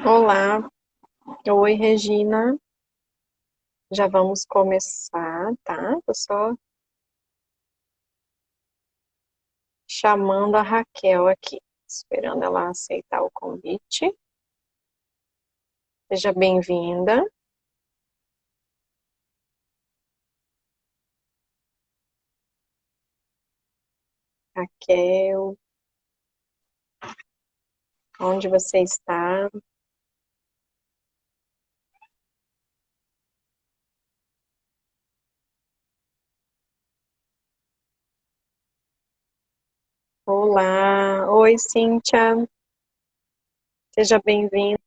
Olá, oi Regina, já vamos começar, tá? Tô só chamando a Raquel aqui, esperando ela aceitar o convite. Seja bem-vinda, Raquel, onde você está? Olá, oi Cíntia, seja bem-vinda.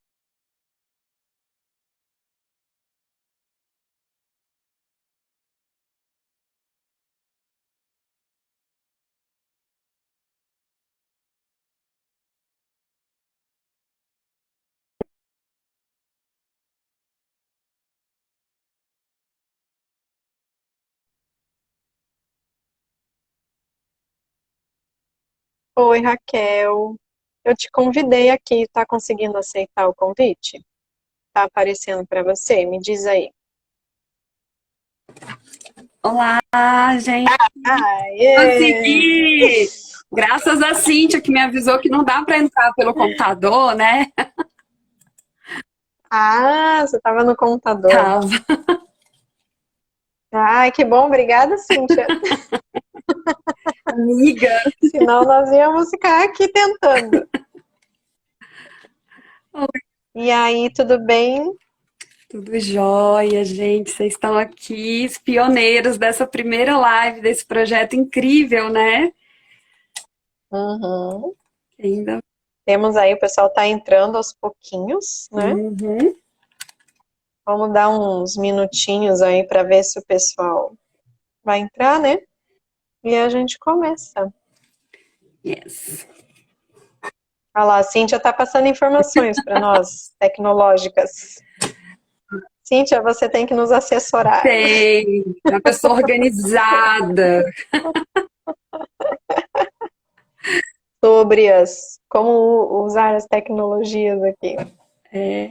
Oi Raquel, eu te convidei aqui, tá conseguindo aceitar o convite? Tá aparecendo para você? Me diz aí. Olá, gente. Aê! Consegui! Graças a Cíntia que me avisou que não dá para entrar pelo computador, né? Ah, você estava no computador. Tava. Ai, que bom, obrigada, Cíntia. Amiga. Senão nós íamos ficar aqui tentando. E aí, tudo bem? Tudo jóia, gente. Vocês estão aqui, os pioneiros dessa primeira live, desse projeto incrível, né? Uhum. Ainda. Temos aí, o pessoal está entrando aos pouquinhos, né? Uhum. Vamos dar uns minutinhos aí para ver se o pessoal vai entrar, né? E a gente começa. Yes. Olha lá, a Cíntia está passando informações para nós, tecnológicas. Cíntia, você tem que nos assessorar Tem uma pessoa organizada. sobre como usar as tecnologias aqui. É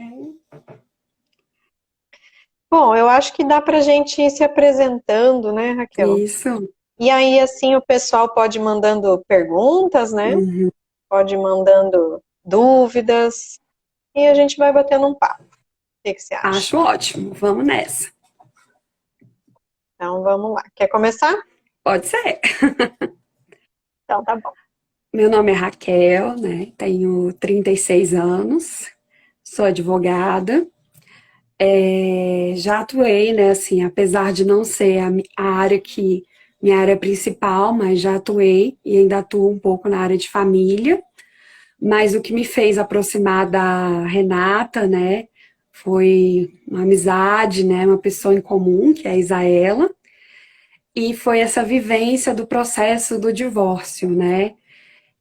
Bom, eu acho que dá para a gente ir se apresentando, né, Raquel? isso. E aí, assim, o pessoal pode ir mandando perguntas, né? Uhum. Pode ir mandando dúvidas e a gente vai batendo um papo. O que que você acha? Acho ótimo. Vamos nessa. Então, vamos lá. Quer começar? Pode ser. Então, tá bom. Meu nome é Raquel, né? Tenho 36 anos, sou advogada. Já atuei, né? Assim, apesar de não ser a área que minha área principal, mas já atuei e ainda atuo um pouco na área de família. Mas o que me fez aproximar da Renata, né? Foi uma amizade, né? Uma pessoa em comum, que é a Isaela, e foi essa vivência do processo do divórcio, né?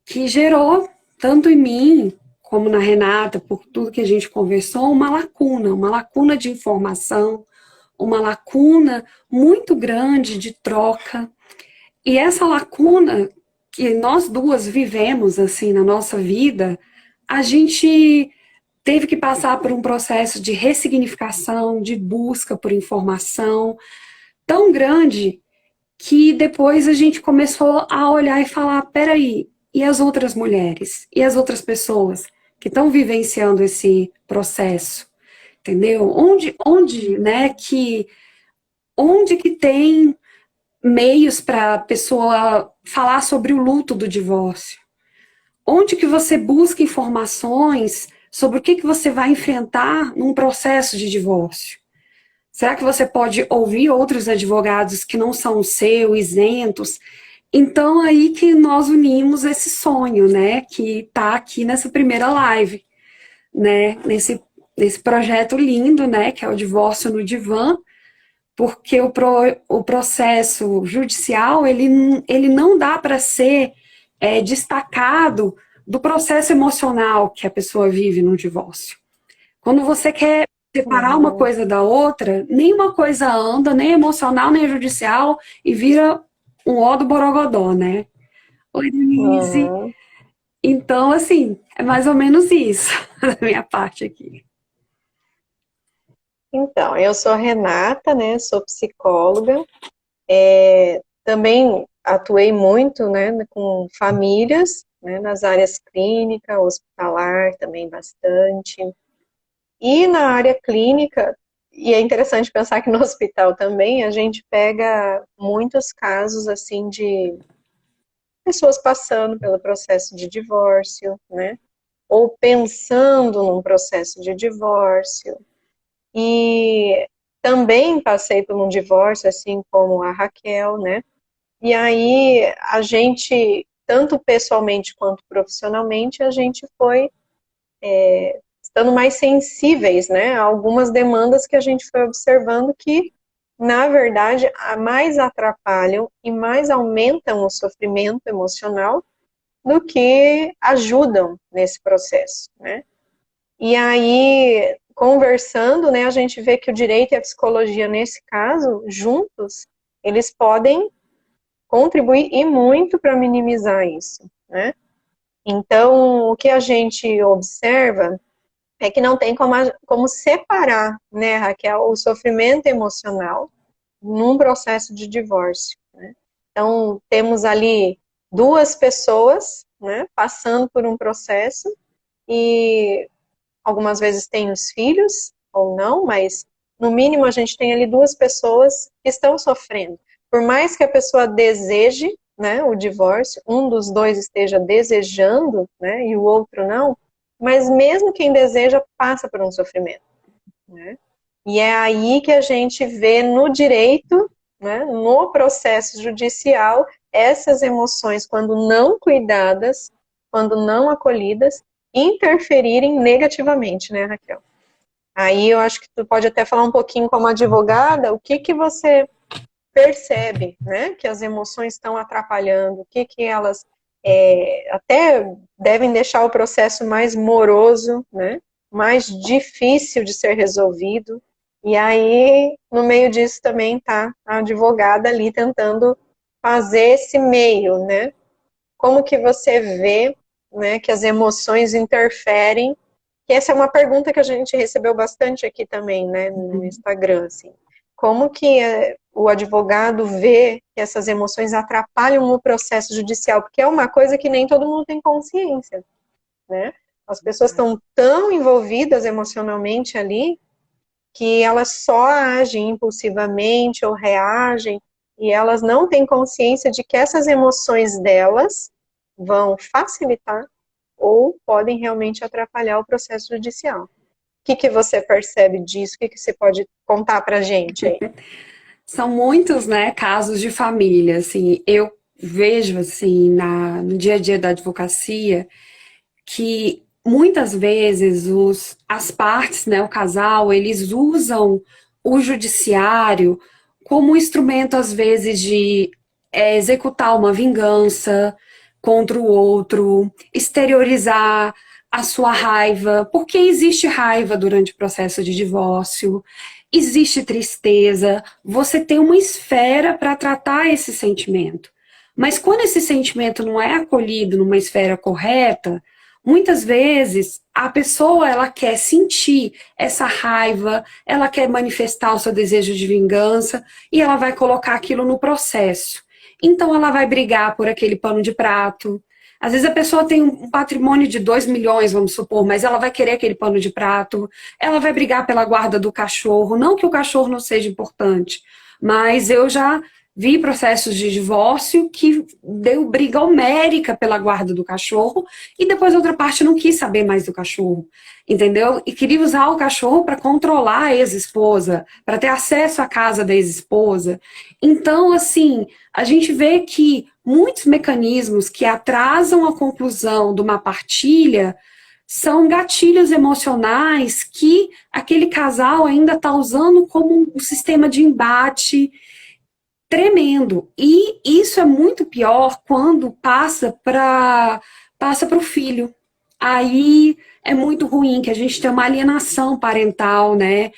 Que gerou, tanto em mim como na Renata, por tudo que a gente conversou, uma lacuna de informação, uma lacuna muito grande de troca. E essa lacuna que nós duas vivemos assim na nossa vida, a gente teve que passar por um processo de ressignificação, de busca por informação tão grande que depois a gente começou a olhar e falar, peraí, e as outras mulheres? E as outras pessoas que estão vivenciando esse processo? Entendeu? Onde que tem meios para a pessoa falar sobre o luto do divórcio? Onde que você busca informações sobre o que você vai enfrentar num processo de divórcio? Será que você pode ouvir outros advogados que não são o seu, isentos? Então, aí que nós unimos esse sonho, né? Que está aqui nessa primeira live, né? Nesse projeto lindo, né? Que é o Divórcio no Divã, porque o processo judicial, ele não dá para ser destacado do processo emocional que a pessoa vive no divórcio. Quando você quer separar uma Uhum, coisa da outra, nem uma coisa anda, nem emocional, nem judicial, e vira um ó do borogodó, né? Oi, Denise. uhum. Então, assim, é mais ou menos isso da minha parte aqui. Então, eu sou Renata, né? Sou psicóloga. Também atuei muito, né, com famílias, né, nas áreas clínica, hospitalar, também bastante. E na área clínica, e é interessante pensar que no hospital também a gente pega muitos casos assim de pessoas passando pelo processo de divórcio, né? Ou pensando num processo de divórcio. E também passei por um divórcio, assim como a Raquel, né? E aí a gente, tanto pessoalmente quanto profissionalmente, a gente foi estando mais sensíveis, né, a algumas demandas que a gente foi observando que, na verdade, mais atrapalham e mais aumentam o sofrimento emocional do que ajudam nesse processo, né? E aí, conversando, né, a gente vê que o direito e a psicologia, nesse caso, juntos, eles podem contribuir e muito para minimizar isso, né? Então, o que a gente observa é que não tem como separar, né, Raquel, o sofrimento emocional num processo de divórcio, né? Então, temos ali duas pessoas, né, passando por um processo e algumas vezes tem os filhos ou não, mas no mínimo a gente tem ali duas pessoas que estão sofrendo. Por mais que a pessoa deseje, né, o divórcio, um dos dois esteja desejando, né, e o outro não, mas mesmo quem deseja passa por um sofrimento, né? E é aí que a gente vê no direito, né, no processo judicial, essas emoções, quando não cuidadas, quando não acolhidas, interferirem negativamente, né, Raquel? Aí eu acho que tu pode até falar um pouquinho como advogada, o que que você percebe, né, que as emoções estão atrapalhando, o que que elas até devem deixar o processo mais moroso, né, mais difícil de ser resolvido. E aí, no meio disso também está a advogada ali tentando fazer esse meio, né? Como que você vê, né, que as emoções interferem? Que essa é uma pergunta que a gente recebeu bastante aqui também, né, no Instagram, assim. Como que o advogado vê que essas emoções atrapalham o processo judicial? Porque é uma coisa que nem todo mundo tem consciência, né? As pessoas estão tão envolvidas emocionalmente ali que elas só agem impulsivamente ou reagem e elas não têm consciência de que essas emoções delas vão facilitar ou podem realmente atrapalhar o processo judicial. O que, que você percebe disso? O que, que você pode contar para a gente aí? São muitos, né, casos de família, assim, eu vejo, assim, no dia a dia da advocacia, que muitas vezes as partes, né, o casal, eles usam o judiciário como um instrumento, às vezes, de executar uma vingança contra o outro, exteriorizar a sua raiva, porque existe raiva durante o processo de divórcio, existe tristeza, você tem uma esfera para tratar esse sentimento. Mas quando esse sentimento não é acolhido numa esfera correta, muitas vezes a pessoa ela quer sentir essa raiva, ela quer manifestar o seu desejo de vingança e ela vai colocar aquilo no processo. Então ela vai brigar por aquele pano de prato. Às vezes a pessoa tem um patrimônio de 2 milhões, vamos supor, mas ela vai querer aquele pano de prato, ela vai brigar pela guarda do cachorro, não que o cachorro não seja importante, mas eu já vi processos de divórcio que deu briga homérica pela guarda do cachorro e depois a outra parte não quis saber mais do cachorro, entendeu? E queria usar o cachorro para controlar a ex-esposa, para ter acesso à casa da ex-esposa. Então, assim, a gente vê que muitos mecanismos que atrasam a conclusão de uma partilha são gatilhos emocionais que aquele casal ainda está usando como um sistema de embate tremendo. E isso é muito pior quando passa para o filho. Aí é muito ruim que a gente tem uma alienação parental, né?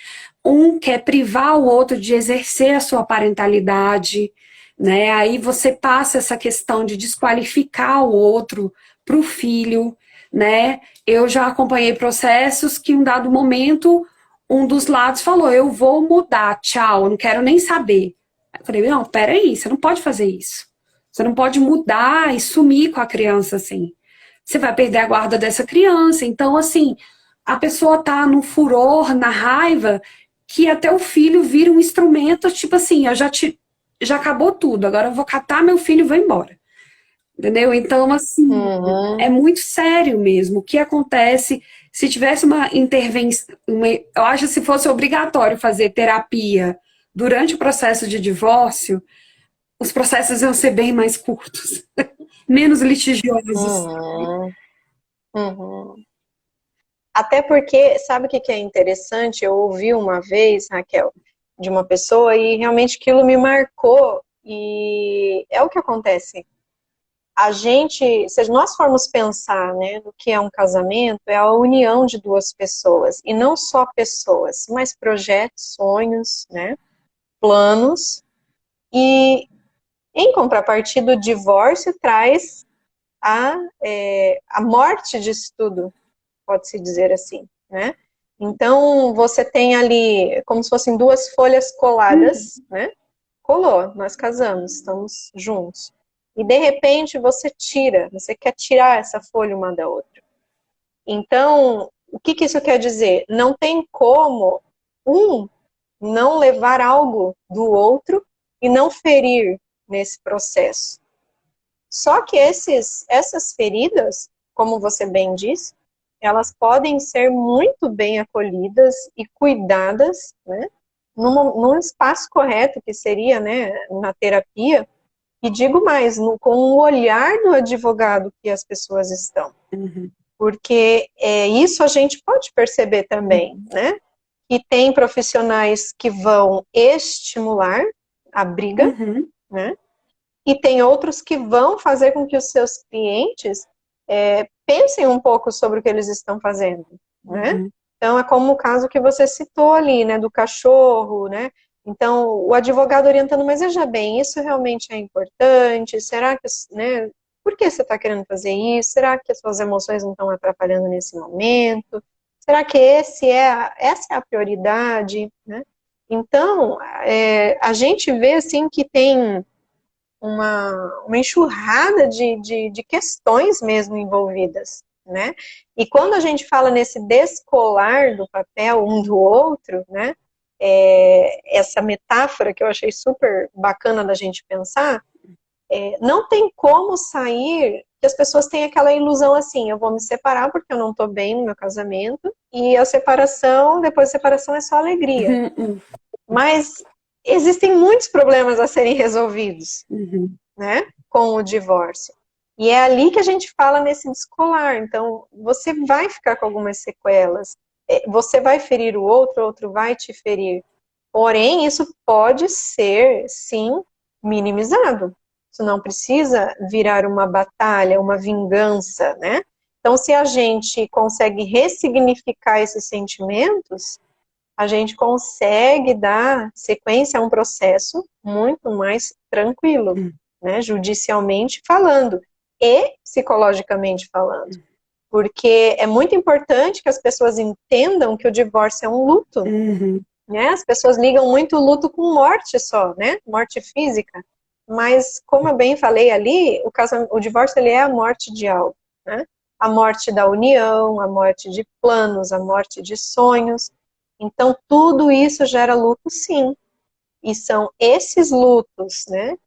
Um quer privar o outro de exercer a sua parentalidade, né? Aí você passa essa questão de desqualificar o outro para o filho, né? Eu já acompanhei processos que, em um dado momento, um dos lados falou: eu vou mudar, tchau, não quero nem saber. Eu falei: não, peraí, você não pode fazer isso. Você não pode mudar e sumir com a criança assim. Você vai perder a guarda dessa criança. Então, assim, a pessoa tá no furor, na raiva, que até o filho vira um instrumento, tipo assim, já acabou tudo, agora eu vou catar meu filho e vou embora. Entendeu? Então, assim, é Uhum. muito sério mesmo. O que acontece se tivesse uma intervenção, eu acho que se fosse obrigatório fazer terapia durante o processo de divórcio, os processos iam ser bem mais curtos, menos litigiosos. Uhum. Uhum. Até porque, sabe o que que é interessante? Eu ouvi uma vez, Raquel, de uma pessoa e realmente aquilo me marcou. E é o que acontece. A gente, se nós formos pensar, né, no que é um casamento, é a união de duas pessoas. E não só pessoas, mas projetos, sonhos, né, planos. E, em contrapartida, o divórcio traz a morte disso tudo, pode-se dizer assim, né? Então, você tem ali, como se fossem duas folhas coladas, né? Colou, nós casamos, estamos juntos. E, de repente, você quer tirar essa folha uma da outra. Então, o que que isso quer dizer? Não tem como um não levar algo do outro e não ferir nesse processo. Só que essas feridas, como você bem disse, elas podem ser muito bem acolhidas e cuidadas, né, num espaço correto, que seria, né, na terapia, e digo mais, com o olhar do advogado que as pessoas estão. Uhum. Porque isso a gente pode perceber também, né, que tem profissionais que vão estimular a briga, Uhum. né, e tem outros que vão fazer com que os seus clientes pensem um pouco sobre o que eles estão fazendo, né? Uhum. Então, é como o caso que você citou ali, né, do cachorro, né? Então, o advogado orientando, mas veja bem, isso realmente é importante? Será que, né, por que você está querendo fazer isso? Será que as suas emoções não estão atrapalhando nesse momento? Será que essa é a prioridade, né? Então, a gente vê, assim, que tem uma enxurrada de questões mesmo envolvidas, né? E quando a gente fala nesse descolar do papel um do outro, né? Essa metáfora que eu achei super bacana da gente pensar, não tem como sair que as pessoas têm aquela ilusão assim, eu vou me separar porque eu não estou bem no meu casamento, e a separação, depois da separação é só alegria. Uhum. Mas existem muitos problemas a serem resolvidos, Uhum. né, com o divórcio. E é ali que a gente fala nesse descolar. Então, você vai ficar com algumas sequelas, você vai ferir o outro vai te ferir. Porém, isso pode ser, sim, minimizado. Isso não precisa virar uma batalha, uma vingança, né? Então, se a gente consegue ressignificar esses sentimentos, a gente consegue dar sequência a um processo muito mais tranquilo, né, judicialmente falando e psicologicamente falando. Porque é muito importante que as pessoas entendam que o divórcio é um luto, Uhum. né? As pessoas ligam muito o luto com morte só, né? Morte física. Mas, como eu bem falei ali, o divórcio ele é a morte de algo, né? A morte da união, a morte de planos, a morte de sonhos. Então, tudo isso gera luto, sim. E são esses lutos, né,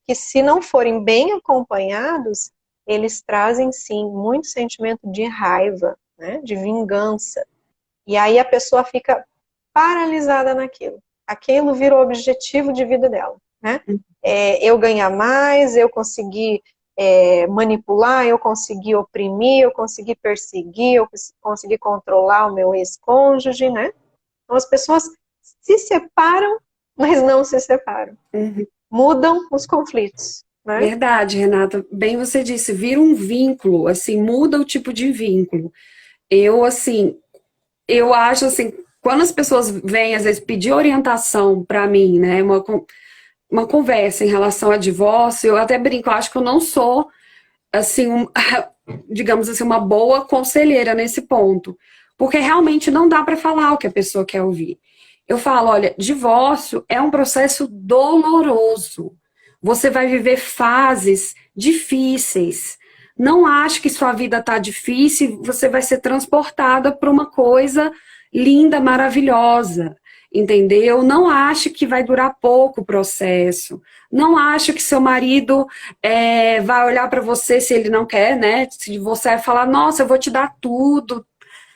que se não forem bem acompanhados, eles trazem, sim, muito sentimento de raiva, né, de vingança. E aí a pessoa fica paralisada naquilo. Aquilo vira o objetivo de vida dela, né? Eu ganhar mais, eu conseguir manipular, eu conseguir oprimir, eu conseguir perseguir, eu conseguir controlar o meu ex-cônjuge, né? Então as pessoas se separam, mas não se separam. Uhum. Mudam os conflitos, né? Verdade, Renata. Bem você disse, vira um vínculo, assim, muda o tipo de vínculo. Eu, assim, eu acho assim, quando as pessoas vêm, às vezes, pedir orientação para mim, né, uma conversa em relação a divórcio, eu até brinco, eu acho que eu não sou assim, digamos assim, uma boa conselheira nesse ponto. Porque realmente não dá para falar o que a pessoa quer ouvir. Eu falo, olha, divórcio é um processo doloroso. Você vai viver fases difíceis. Não ache que sua vida está difícil, você vai ser transportada para uma coisa linda, maravilhosa. Entendeu? Não ache que vai durar pouco o processo. Não ache que seu marido vai olhar para você se ele não quer, né? Se você vai falar, nossa, eu vou te dar tudo.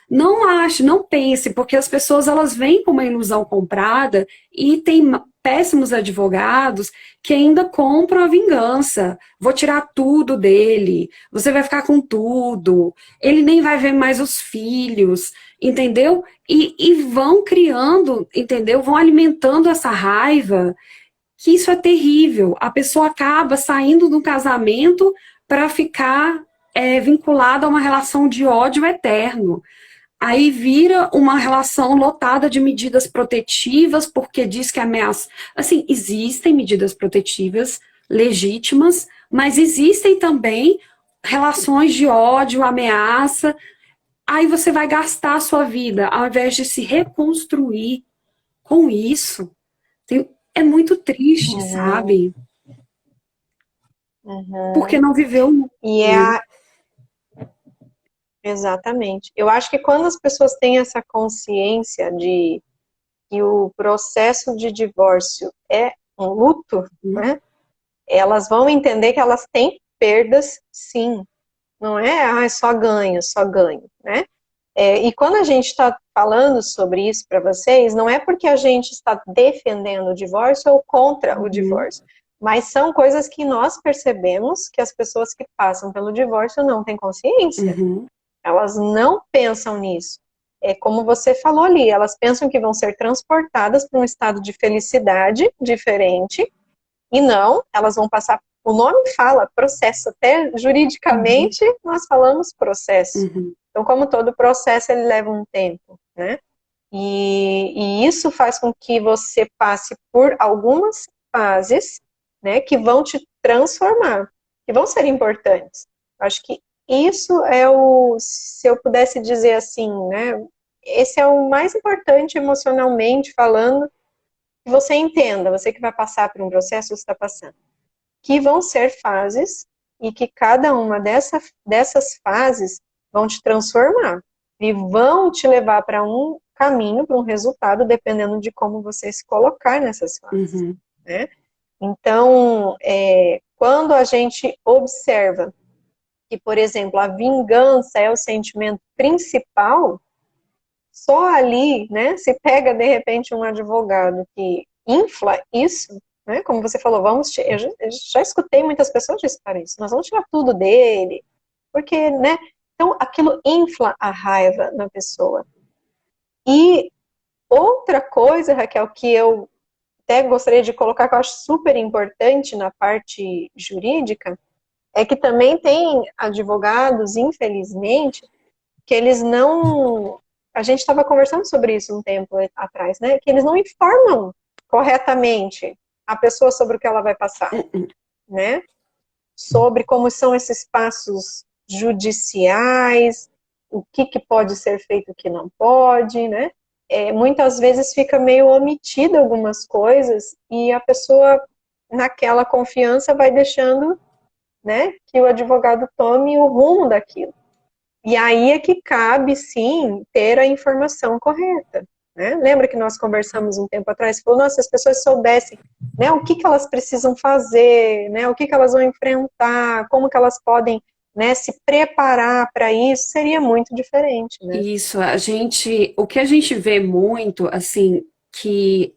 Não ache, não pense, porque as pessoas elas vêm com uma ilusão comprada e tem péssimos advogados que ainda compram a vingança. Vou tirar tudo dele, você vai ficar com tudo, ele nem vai ver mais os filhos, entendeu? E vão criando, entendeu? Vão alimentando essa raiva, que isso é terrível. A pessoa acaba saindo do casamento para ficar vinculada a uma relação de ódio eterno. Aí vira uma relação lotada de medidas protetivas, porque diz que ameaça. Assim, existem medidas protetivas legítimas, mas existem também relações de ódio, ameaça. Aí você vai gastar a sua vida, ao invés de se reconstruir com isso. É muito triste, Uhum, sabe? Porque uhum. não viveu, E é né? exatamente. Eu acho que quando as pessoas têm essa consciência de que o processo de divórcio é um luto, né? Elas vão entender que elas têm perdas, sim. Não é, só ganho, né? E quando a gente está falando sobre isso para vocês, não é porque a gente está defendendo o divórcio ou contra o Uhum, divórcio, mas são coisas que nós percebemos que as pessoas que passam pelo divórcio não têm consciência. uhum, Elas não pensam nisso. É como você falou ali, elas pensam que vão ser transportadas para um estado de felicidade diferente, e não, elas vão passar. O nome fala processo, até uhum, juridicamente nós falamos processo. uhum, Então, como todo processo, ele leva um tempo, né? E isso faz com que você passe por algumas fases, né, que vão te transformar, que vão ser importantes. Acho que isso é se eu pudesse dizer assim, né, esse é o mais importante emocionalmente falando, que você entenda, você que vai passar por um processo, você está passando, que vão ser fases e que cada uma dessas fases vão te transformar e vão te levar para um caminho, para um resultado, dependendo de como você se colocar nessas fases, uhum, né? Então, quando a gente observa que, por exemplo, a vingança é o sentimento principal, só ali, né, se pega de repente um advogado que infla isso, né, como você falou, eu já escutei muitas pessoas dispararem isso, nós vamos tirar tudo dele, porque, né, então aquilo infla a raiva na pessoa. E outra coisa, Raquel, que eu até gostaria de colocar, que eu acho super importante na parte jurídica, é que também tem advogados, infelizmente, que eles não. A gente estava conversando sobre isso um tempo atrás, né? Que eles não informam corretamente a pessoa sobre o que ela vai passar, uhum. né? Sobre como são esses passos judiciais, o que pode ser feito, o que não pode, né? Muitas vezes fica meio omitida algumas coisas e a pessoa, naquela confiança, vai deixando, né, que o advogado tome o rumo daquilo. E aí é que cabe, sim, ter a informação correta. Né? Lembra que nós conversamos um tempo atrás? Falou, nossa, se as pessoas soubessem, né, o que elas precisam fazer, né, o que elas vão enfrentar, como que elas podem, né, se preparar para isso, seria muito diferente, né? Isso, o que a gente vê muito, assim, que,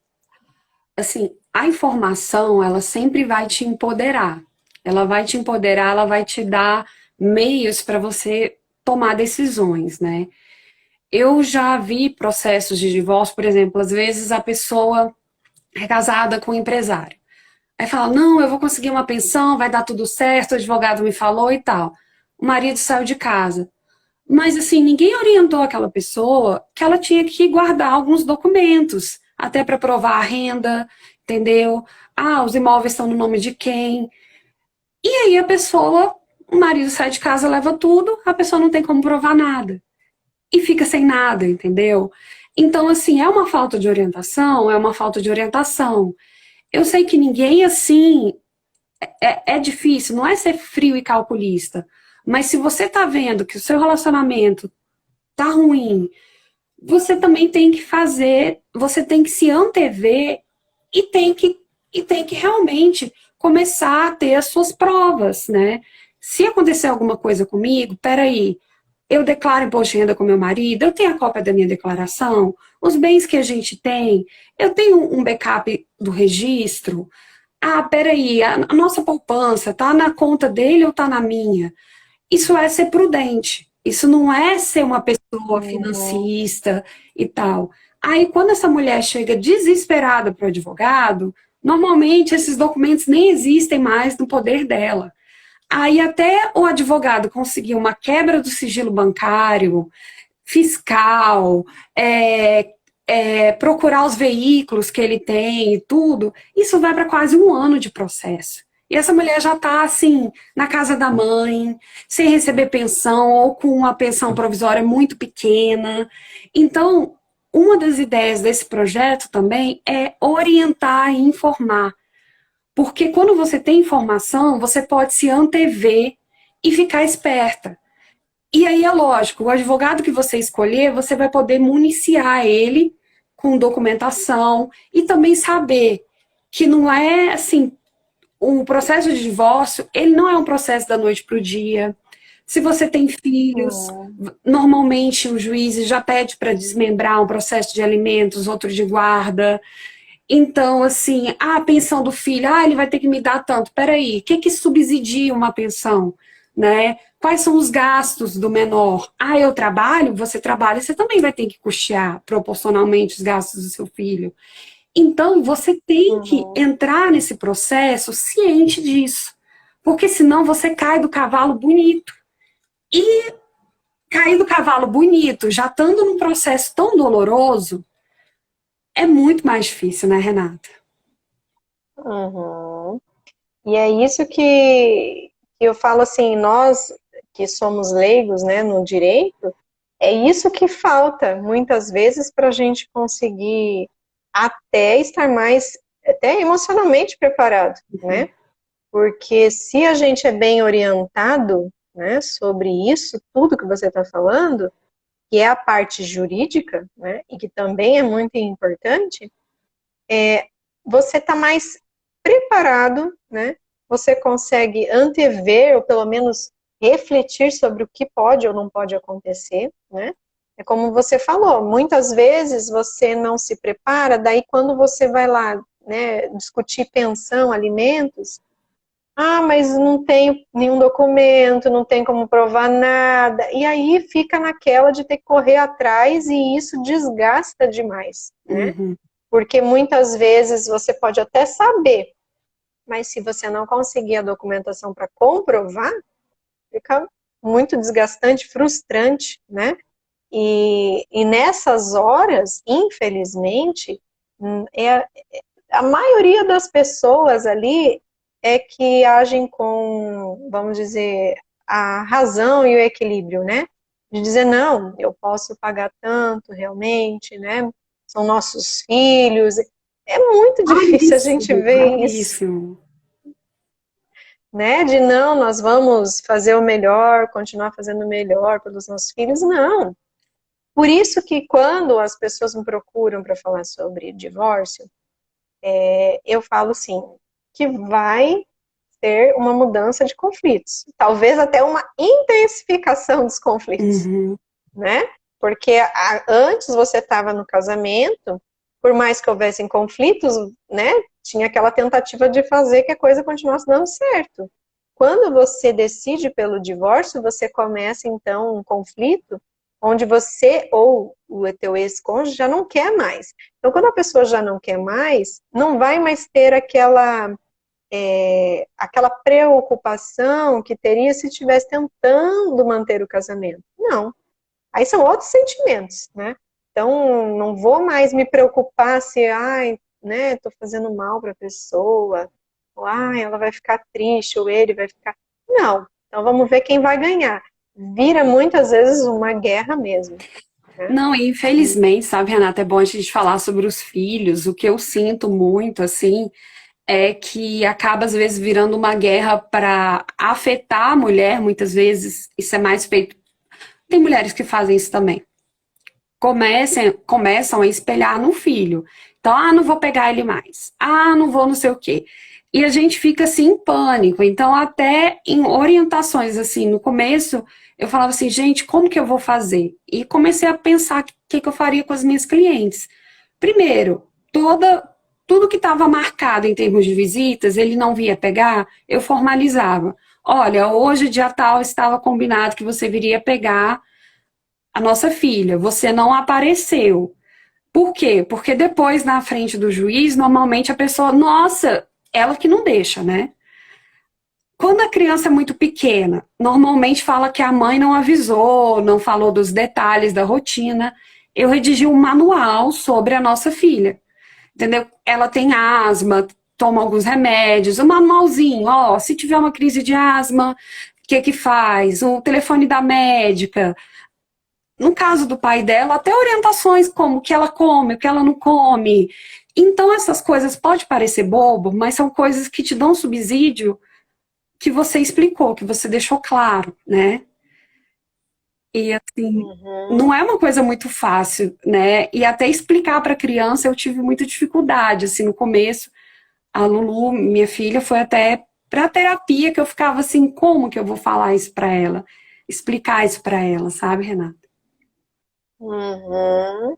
assim, a informação, ela sempre vai te empoderar. Ela vai te empoderar, ela vai te dar meios para você tomar decisões, né? Eu já vi processos de divórcio, por exemplo, às vezes a pessoa é casada com um empresário. Aí fala, não, eu vou conseguir uma pensão, vai dar tudo certo, o advogado me falou e tal. O marido saiu de casa. Mas, assim, ninguém orientou aquela pessoa que ela tinha que guardar alguns documentos, até para provar a renda, entendeu? Ah, os imóveis estão no nome de quem? E aí a pessoa o marido sai de casa, leva tudo, a pessoa não tem como provar nada. E fica sem nada, entendeu? Então, assim, é uma falta de orientação, é uma falta de orientação. Eu sei que ninguém, assim, é difícil, não é ser frio e calculista. Mas se você tá vendo que o seu relacionamento tá ruim, você também tem que fazer, você tem que se antever e tem que realmente começar a ter as suas provas, né? Se acontecer alguma coisa comigo, peraí, eu declaro imposto de renda com meu marido, eu tenho a cópia da minha declaração, os bens que a gente tem, eu tenho um backup do registro. Ah, peraí, a nossa poupança tá na conta dele ou tá na minha? Isso é ser prudente. Isso não é ser uma pessoa Uhum. financista e tal. Aí, quando essa mulher chega desesperada para o advogado, normalmente esses documentos nem existem mais no poder dela. Aí, até o advogado conseguir uma quebra do sigilo bancário, fiscal, procurar os veículos que ele tem e tudo, isso vai para quase um ano de processo. E essa mulher já está, assim, na casa da mãe, sem receber pensão, ou com uma pensão provisória muito pequena. Então, uma das ideias desse projeto também é orientar e informar. Porque quando você tem informação, você pode se antever e ficar esperta. E aí é lógico, o advogado que você escolher, você vai poder municiar ele com documentação e também saber que não é assim, o processo de divórcio, ele não é um processo da noite para o dia. Se você tem filhos, Uhum. normalmente o juiz já pede para desmembrar um processo de alimentos, outro de guarda. Então, assim, a pensão do filho, ele vai ter que me dar tanto. Peraí, o que que subsidia uma pensão? Né? Quais são os gastos do menor? Eu trabalho, você trabalha, você também vai ter que custear proporcionalmente os gastos do seu filho. Então, você tem que Uhum. entrar nesse processo ciente disso. Porque senão você cai do cavalo bonito. E cair do cavalo bonito, já estando num processo tão doloroso, é muito mais difícil, né, Renata? Uhum. E é isso que eu falo assim, nós que somos leigos, né, no direito, é isso que falta muitas vezes para a gente conseguir até estar mais, até emocionalmente preparado, né? Porque se a gente é bem orientado, né, sobre isso, tudo que você está falando, que é a parte jurídica, né, e que também é muito importante, você está mais preparado, né? Você consegue antever, ou pelo menos refletir sobre o que pode ou não pode acontecer, né? É como você falou, muitas vezes você não se prepara, daí quando você vai lá, né, discutir pensão, alimentos, mas não tem nenhum documento, não tem como provar nada, e aí fica naquela de ter que correr atrás e isso desgasta demais, né? Uhum. Porque muitas vezes você pode até saber, mas se você não conseguir a documentação para comprovar, fica muito desgastante, frustrante, né? E nessas horas, infelizmente, é, a maioria das pessoas ali é que agem com, vamos dizer, a razão e o equilíbrio, né? De dizer, não, eu posso pagar tanto realmente, né? São nossos filhos. É muito difícil a gente Raríssimo, ver isso, raríssimo. né? De não, nós vamos fazer o melhor, continuar fazendo o melhor pelos nossos filhos. Não. Por isso que quando as pessoas me procuram para falar sobre divórcio, eu falo assim, que vai ter uma mudança de conflitos, talvez até uma intensificação dos conflitos, Uhum. né? Porque antes você estava no casamento, por mais que houvessem conflitos, né? Tinha aquela tentativa de fazer que a coisa continuasse dando certo. Quando você decide pelo divórcio, você começa então um conflito onde você ou o teu ex-cônjuge já não quer mais. Então, quando a pessoa já não quer mais, não vai mais ter aquela preocupação que teria se estivesse tentando manter o casamento. Não. Aí são outros sentimentos, né? Então, não vou mais me preocupar se, né, tô fazendo mal para a pessoa, ou, ela vai ficar triste, ou ele vai ficar. Não. Então vamos ver quem vai ganhar. Vira muitas vezes uma guerra mesmo, né? Não, e infelizmente, sabe, Renata, é bom a gente falar sobre os filhos. O que eu sinto muito, assim, é que acaba às vezes virando uma guerra para afetar a mulher, muitas vezes isso é mais feito. Tem mulheres que fazem isso também. Começam a espelhar no filho. Então, não vou pegar ele mais. Não vou não sei o quê. E a gente fica assim em pânico. Então, até em orientações assim, no começo, eu falava assim, gente, como que eu vou fazer? E comecei a pensar o que eu faria com as minhas clientes. Primeiro, tudo que estava marcado em termos de visitas, ele não via pegar, eu formalizava. Olha, hoje, dia tal, estava combinado que você viria pegar a nossa filha, você não apareceu. Por quê? Porque depois, na frente do juiz, normalmente a pessoa, nossa, ela que não deixa, né? Quando a criança é muito pequena, normalmente fala que a mãe não avisou, não falou dos detalhes da rotina. Eu redigi um manual sobre a nossa filha, entendeu? Ela tem asma, toma alguns remédios, um manualzinho, ó, se tiver uma crise de asma, o que que faz? O telefone da médica. No caso do pai dela, até orientações como o que ela come, o que ela não come. Então, essas coisas pode parecer bobo, mas são coisas que te dão subsídio que você explicou, que você deixou claro, né? E assim, Uhum. não é uma coisa muito fácil, né? E até explicar para a criança eu tive muita dificuldade, assim, no começo. A Lulu, minha filha, foi até para terapia que eu ficava assim, como que eu vou falar isso para ela? Explicar isso para ela, sabe, Renata? Uhum.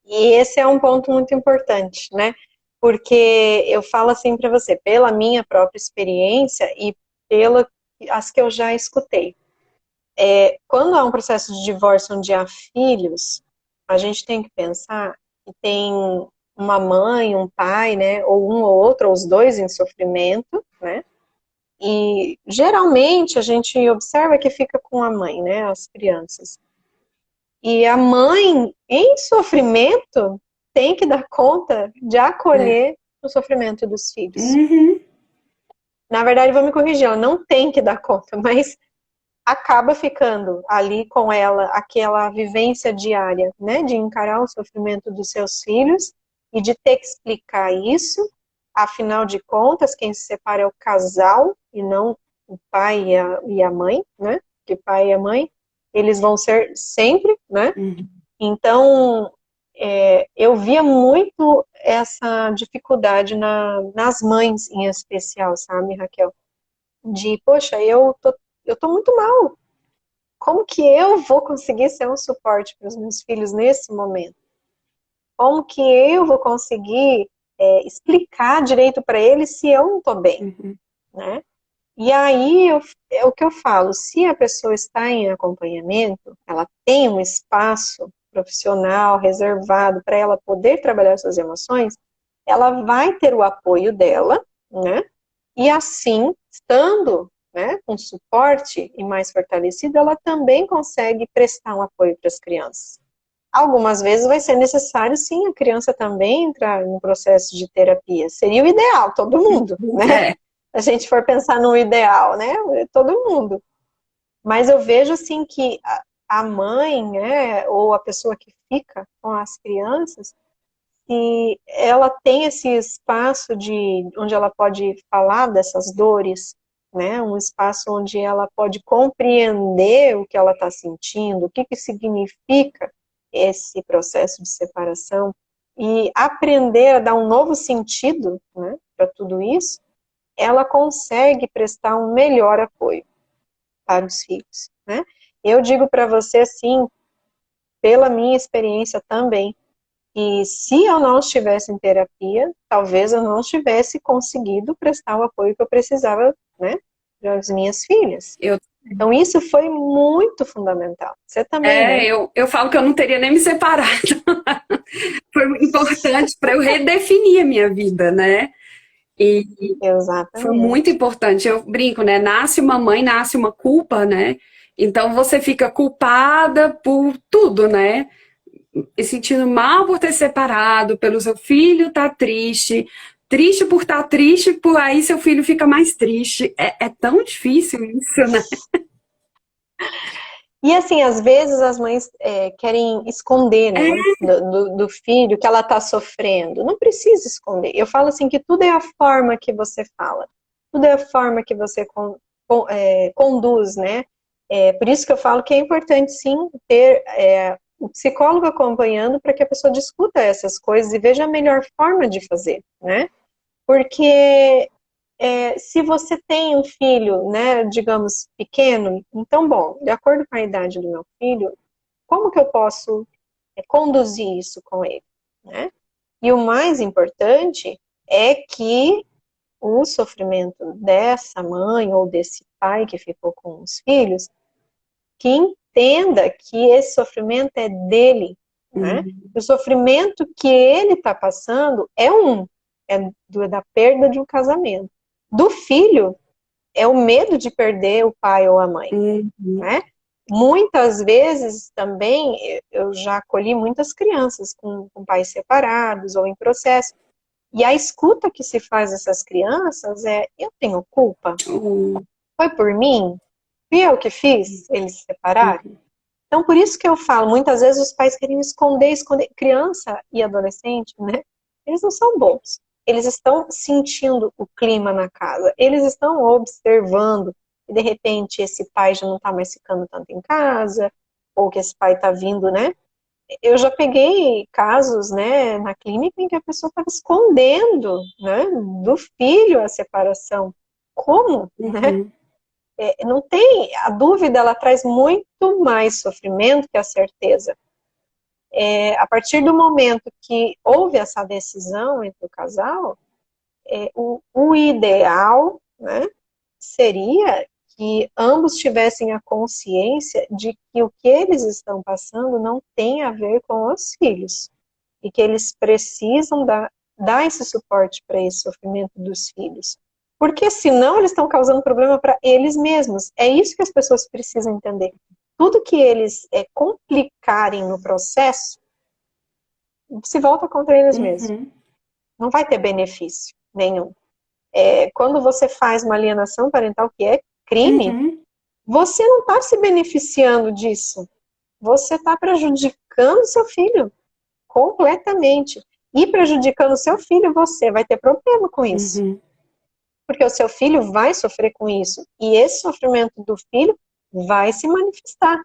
E esse é um ponto muito importante, né? Porque eu falo assim para você, pela minha própria experiência e pela as que eu já escutei. Quando há um processo de divórcio onde há filhos, a gente tem que pensar que tem uma mãe, um pai, né, ou um ou outro, ou os dois em sofrimento, né? E geralmente a gente observa que fica com a mãe, né, as crianças. E a mãe, em sofrimento, tem que dar conta de É. acolher o sofrimento dos filhos. Uhum. Na verdade, vou me corrigir, ela não tem que dar conta, mas acaba ficando ali com ela aquela vivência diária, né, de encarar o sofrimento dos seus filhos e de ter que explicar isso. Afinal de contas, quem se separa é o casal e não o pai e a mãe, né? Que pai e a mãe, eles vão ser sempre, né? Uhum. Então, eu via muito essa dificuldade nas mães em especial, sabe, Raquel? De, poxa, eu tô muito mal. Como que eu vou conseguir ser um suporte para os meus filhos nesse momento? Como que eu vou conseguir explicar direito para eles se eu não estou bem, Uhum. né? E aí é o que eu falo, se a pessoa está em acompanhamento, ela tem um espaço profissional reservado para ela poder trabalhar suas emoções, ela vai ter o apoio dela, né? E assim, estando, né, com suporte e mais fortalecida, ela também consegue prestar um apoio para as crianças. Algumas vezes vai ser necessário, sim, a criança também entrar no processo de terapia. Seria o ideal, todo mundo, né? É. Se a gente for pensar no ideal, né? Todo mundo. Mas eu vejo, assim, que a mãe, né, ou a pessoa que fica com as crianças, e ela tem esse espaço de onde ela pode falar dessas dores, né? Um espaço onde ela pode compreender o que ela está sentindo, o que que significa esse processo de separação e aprender a dar um novo sentido, né, para tudo isso, ela consegue prestar um melhor apoio para os filhos, né? Eu digo para você assim, pela minha experiência também, e se eu não estivesse em terapia, talvez eu não tivesse conseguido prestar o apoio que eu precisava, né, para as minhas filhas. Eu, Então, isso foi muito fundamental. Você também, né? eu falo que eu não teria nem me separado. Foi importante para eu redefinir a minha vida, né? E foi muito Exatamente. importante. Eu brinco, né? Nasce uma mãe, nasce uma culpa, né? Então você fica culpada por tudo, né? E sentindo mal por ter separado, pelo seu filho estar triste, triste por estar triste, por aí seu filho fica mais triste. É tão difícil isso, né? E assim, às vezes as mães querem esconder, É, né, do filho que ela está sofrendo. Não precisa esconder. Eu falo assim que tudo é a forma que você fala, tudo é a forma que você conduz, né? Por isso que eu falo que é importante sim ter o psicólogo acompanhando para que a pessoa discuta essas coisas e veja a melhor forma de fazer, né? Porque se você tem um filho, né, digamos, pequeno, então, bom, de acordo com a idade do meu filho, como que eu posso conduzir isso com ele, né? E o mais importante é que o sofrimento dessa mãe ou desse pai que ficou com os filhos, que entenda que esse sofrimento é dele, né? uhum, O sofrimento que ele está passando da perda de um casamento. Do filho, é o medo de perder o pai ou a mãe, uhum, né? Muitas vezes também eu já acolhi muitas crianças com pais separados ou em processo. E a escuta que se faz dessas crianças eu tenho culpa? uhum, Foi por mim? Fui eu que fiz eles se separarem? Então, por isso que eu falo, muitas vezes os pais querem esconder. Criança e adolescente, né? Eles não são bobos. Eles estão sentindo o clima na casa. Eles estão observando que, de repente, esse pai já não está mais ficando tanto em casa, ou que esse pai está vindo, né? Eu já peguei casos, né, na clínica em que a pessoa estava escondendo, né, do filho a separação. Como, né? uhum, Não tem, a dúvida ela traz muito mais sofrimento que a certeza. A partir do momento que houve essa decisão entre o casal, o ideal, né, seria que ambos tivessem a consciência de que o que eles estão passando não tem a ver com os filhos e que eles precisam dar esse suporte para esse sofrimento dos filhos. Porque senão eles estão causando problema para eles mesmos. É isso que as pessoas precisam entender. Tudo que eles complicarem no processo se volta contra eles mesmos. uhum, Não vai ter benefício nenhum. Quando você faz uma alienação parental que é crime, uhum, você não está se beneficiando disso. Você está prejudicando seu filho completamente. E prejudicando seu filho, você vai ter problema com isso. uhum. Porque o seu filho vai sofrer com isso. E esse sofrimento do filho vai se manifestar.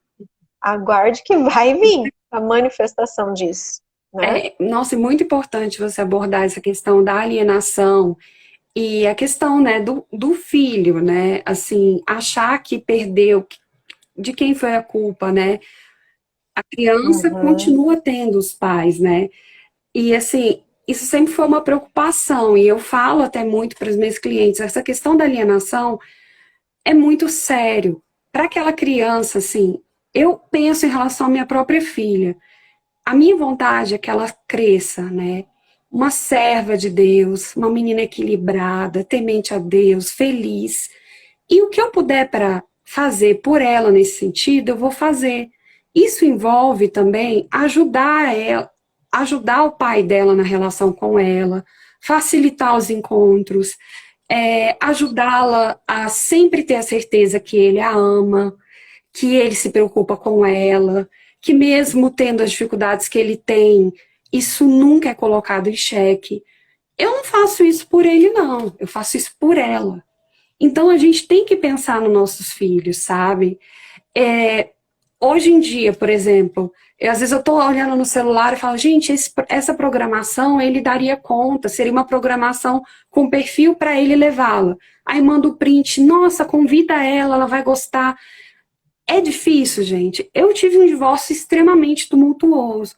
Aguarde que vai vir a manifestação disso, né? Nossa, é muito importante você abordar essa questão da alienação e a questão, né, do filho, né, assim, achar que perdeu, de quem foi a culpa, né? A criança Uhum. continua tendo os pais, né? E assim, isso sempre foi uma preocupação, e eu falo até muito para os meus clientes, essa questão da alienação é muito sério. Para aquela criança, assim, eu penso em relação à minha própria filha. A minha vontade é que ela cresça, né? Uma serva de Deus, uma menina equilibrada, temente a Deus, feliz. E o que eu puder para fazer por ela nesse sentido, eu vou fazer. Isso envolve também ajudar ela, ajudar o pai dela na relação com ela, facilitar os encontros, ajudá-la a sempre ter a certeza que ele a ama, que ele se preocupa com ela, que mesmo tendo as dificuldades que ele tem, isso nunca é colocado em xeque. Eu não faço isso por ele, não. Eu faço isso por ela. Então a gente tem que pensar nos nossos filhos, sabe? É, hoje em dia, por exemplo, às vezes eu estou olhando no celular e falo, gente, essa programação ele daria conta, seria uma programação com perfil para ele levá-la. Aí manda o print, nossa, convida ela, ela vai gostar. É difícil, gente. Eu tive um divórcio extremamente tumultuoso,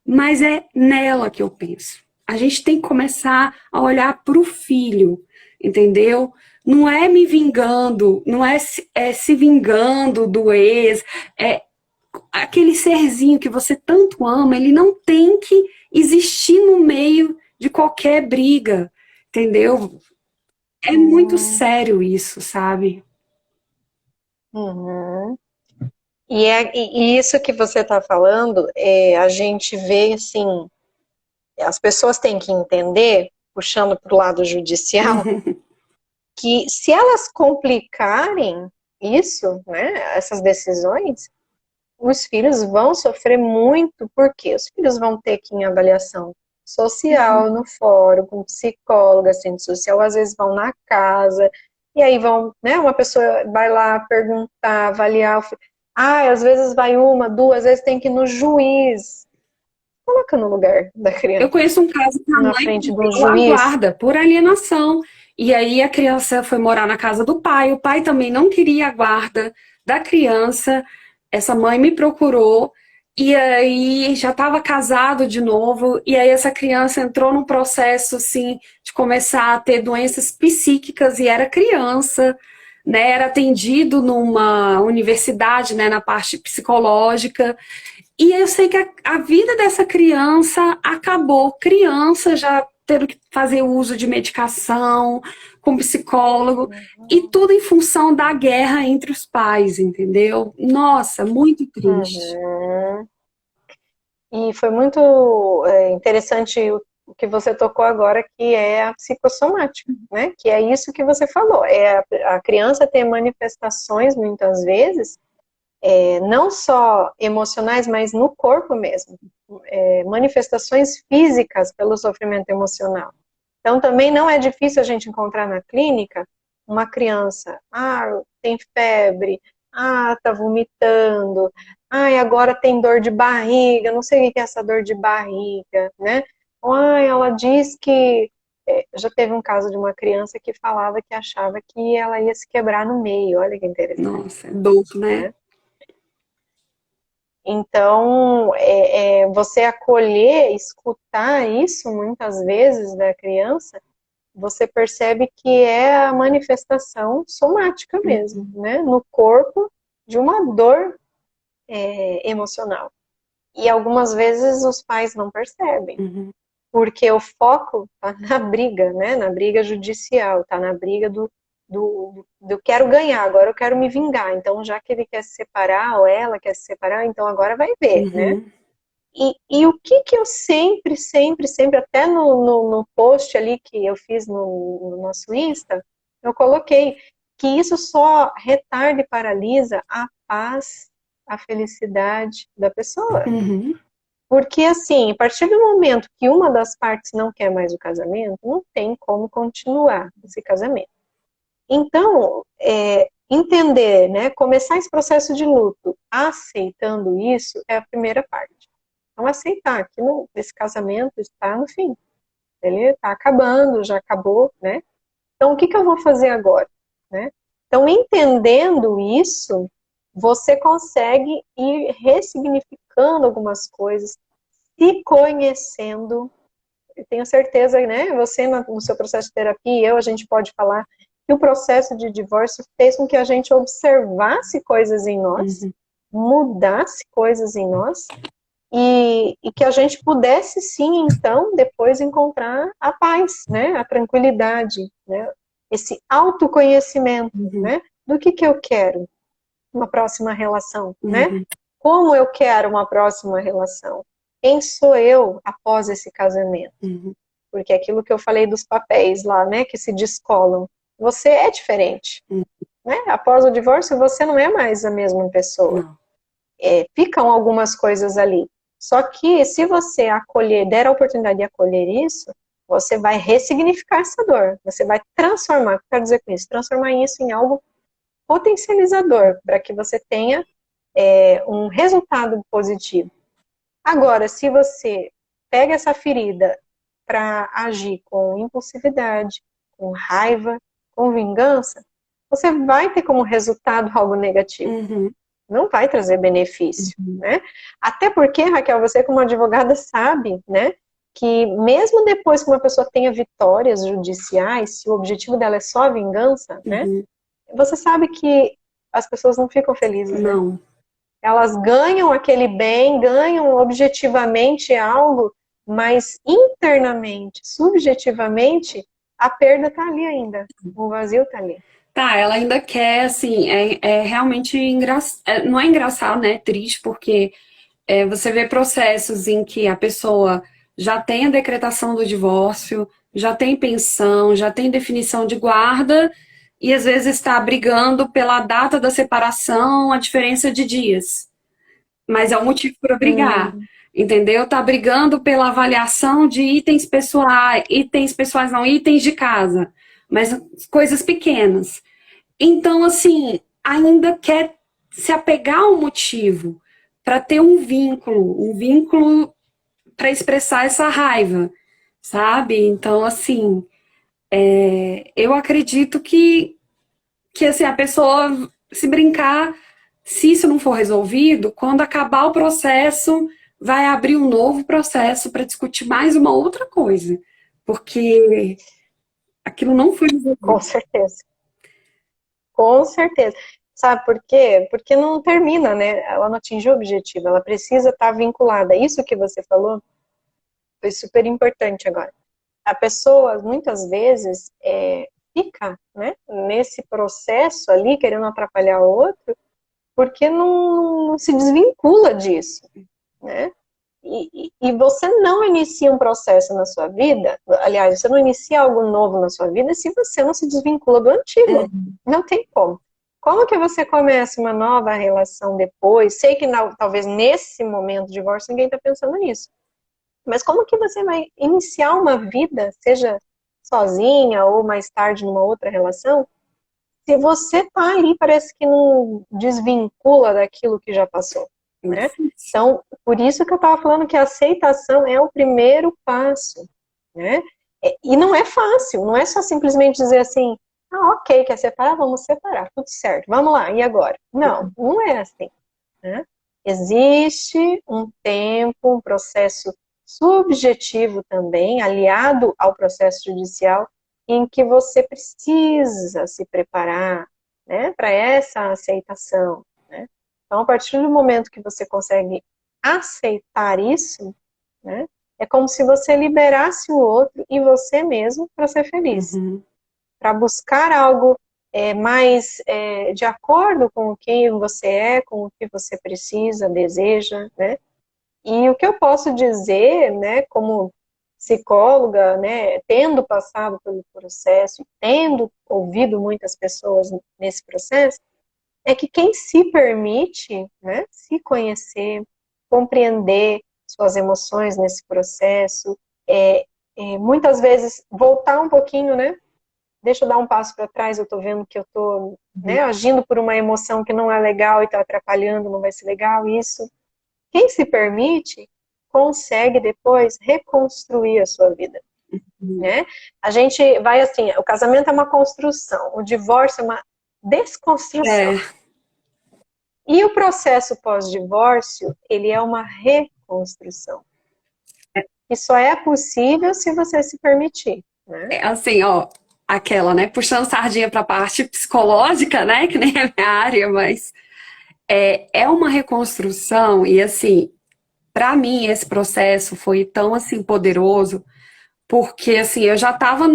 mas é nela que eu penso. A gente tem que começar a olhar para o filho, entendeu? Não é me vingando, não se vingando do ex, é aquele serzinho que você tanto ama, ele não tem que existir no meio de qualquer briga, entendeu? É muito Uhum. sério isso, sabe? Uhum. E isso que você está falando, a gente vê assim, as pessoas têm que entender, puxando para o lado judicial, que se elas complicarem isso, né, essas decisões, os filhos vão sofrer muito, porque os filhos vão ter que ir em avaliação social, no fórum, com psicóloga, assistente social, às vezes vão na casa, e aí vão, né, uma pessoa vai lá perguntar, avaliar o filho. Às vezes vai uma, duas, às vezes tem que ir no juiz. Coloca no lugar da Eu criança, conheço um caso que a na mãe frente de um perdeu a juiz. guarda por alienação. E aí a criança foi morar na casa do pai. O pai também não queria a guarda da criança. Essa mãe me procurou. E aí já estava casado de novo. E aí essa criança entrou num processo assim de começar a ter doenças psíquicas e era criança, né? Era atendido numa universidade, né, na parte psicológica. E eu sei que a vida dessa criança acabou. Criança já tendo que fazer uso de medicação, com psicólogo, e tudo em função da guerra entre os pais, entendeu? Nossa, muito triste. Uhum. E foi muito interessante o que você tocou agora, que é a psicossomática, né? Que é isso que você falou. A criança tem manifestações, muitas vezes, não só emocionais, mas no corpo mesmo. Manifestações físicas pelo sofrimento emocional. Então, também não é difícil a gente encontrar na clínica uma criança, tem febre, tá vomitando, agora tem dor de barriga, não sei o que é essa dor de barriga, né? Ou, ela diz que, já teve um caso de uma criança que falava que achava que ela ia se quebrar no meio, olha que interessante. Nossa, é dor, né? Então, você acolher, escutar isso muitas vezes da criança, você percebe que é a manifestação somática mesmo, né? No corpo de uma dor emocional. E algumas vezes os pais não percebem, porque o foco está na briga, né? Na briga judicial, está na briga do quero ganhar, agora eu quero me vingar. Então, já que ele quer se separar, ou ela quer se separar, então agora vai ver, né? E o que eu sempre, até no post ali que eu fiz no nosso Insta, eu coloquei que isso só retarda e paralisa a paz, a felicidade da pessoa. Porque, assim, a partir do momento que uma das partes não quer mais o casamento, não tem como continuar esse casamento. Então, entender, né, começar esse processo de luto aceitando isso é a primeira parte. Então, aceitar que esse casamento está no fim. Ele está acabando, já acabou, né? Então, o que eu vou fazer agora? Né? Então, entendendo isso, você consegue ir ressignificando algumas coisas, se conhecendo. Eu tenho certeza, né? Você, no seu processo de terapia, a gente pode falar que o processo de divórcio fez com que a gente observasse coisas em nós, mudasse coisas em nós, e que a gente pudesse sim, então, depois encontrar a paz, né, a tranquilidade, né, esse autoconhecimento, né, do que eu quero, uma próxima relação, né, como eu quero uma próxima relação, quem sou eu após esse casamento, porque aquilo que eu falei dos papéis lá, né, que se descolam, você é diferente, né, após o divórcio você não é mais a mesma pessoa, ficam algumas coisas ali. Só que se você acolher, der a oportunidade de acolher isso, você vai ressignificar essa dor. Você vai transformar, o que eu quero dizer com isso? Transformar isso em algo potencializador, para que você tenha um resultado positivo. Agora, se você pega essa ferida para agir com impulsividade, com raiva, com vingança, você vai ter como resultado algo negativo. Não vai trazer benefício, né? Até porque, Raquel, você como advogada sabe, né, que mesmo depois que uma pessoa tenha vitórias judiciais, se o objetivo dela é só a vingança, né, você sabe que as pessoas não ficam felizes, né? Elas ganham aquele bem, ganham objetivamente algo, mas internamente, subjetivamente, a perda tá ali ainda, o vazio tá ali. Tá, ela ainda quer, assim, realmente engraçado, não é engraçado, né? É triste, porque você vê processos em que a pessoa já tem a decretação do divórcio, já tem pensão, já tem definição de guarda, e às vezes está brigando pela data da separação, a diferença de dias. Mas é um motivo para brigar, Hum, entendeu? Tá brigando pela avaliação de itens pessoais não, itens de casa, mas coisas pequenas. Então, assim, ainda quer se apegar ao motivo para ter um vínculo para expressar essa raiva, sabe? Então, assim, eu acredito que assim, a pessoa, se brincar, se isso não for resolvido, quando acabar o processo, vai abrir um novo processo para discutir mais uma outra coisa, porque aquilo não foi com resolvido. certeza. Com certeza. Sabe por quê? Porque não termina, né? Ela não atingiu o objetivo, ela precisa estar vinculada. Isso que você falou foi super importante agora. A pessoa, muitas vezes, fica, né, nesse processo ali, querendo atrapalhar o outro, porque não se desvincula disso, né? E você não inicia um processo na sua vida, aliás, você não inicia algo novo na sua vida se você não se desvincula do antigo. Não tem como. Como que você começa uma nova relação depois? Sei que talvez nesse momento de divórcio ninguém está pensando nisso. Mas como que você vai iniciar uma vida, seja sozinha ou mais tarde numa outra relação, se você tá ali, parece que não desvincula daquilo que já passou, É né? difícil. Então, por isso que eu estava falando que a aceitação é o primeiro passo, né? E não é fácil, não é só simplesmente dizer assim, ah, ok, quer separar? Vamos separar, tudo certo, vamos lá, e agora? Não, não é assim, né? Existe um tempo, um processo subjetivo também, aliado ao processo judicial, em que você precisa se preparar, né, para essa aceitação, né? Então, a partir do momento que você consegue aceitar isso, né, é como se você liberasse o outro e você mesmo para ser feliz, Uhum, para buscar algo mais de acordo com o que você é, com o que você precisa, deseja, né? E o que eu posso dizer, né, como psicóloga, né, tendo passado pelo processo, tendo ouvido muitas pessoas nesse processo, é que quem se permite, né, se conhecer, compreender suas emoções nesse processo, muitas vezes voltar um pouquinho, né, deixa eu dar um passo para trás, eu estou vendo que eu estou, né, agindo por uma emoção que não é legal e está atrapalhando, não vai ser legal isso. Quem se permite consegue depois reconstruir a sua vida, uhum. né? A gente vai assim, o casamento é uma construção, o divórcio é uma desconstrução. É, E o processo pós-divórcio, ele é uma reconstrução. E só é possível se você se permitir, né? assim, ó, aquela, né, puxando sardinha para a parte psicológica, né, que nem é a minha área, mas é uma reconstrução e assim, para mim esse processo foi tão assim poderoso porque assim eu já estava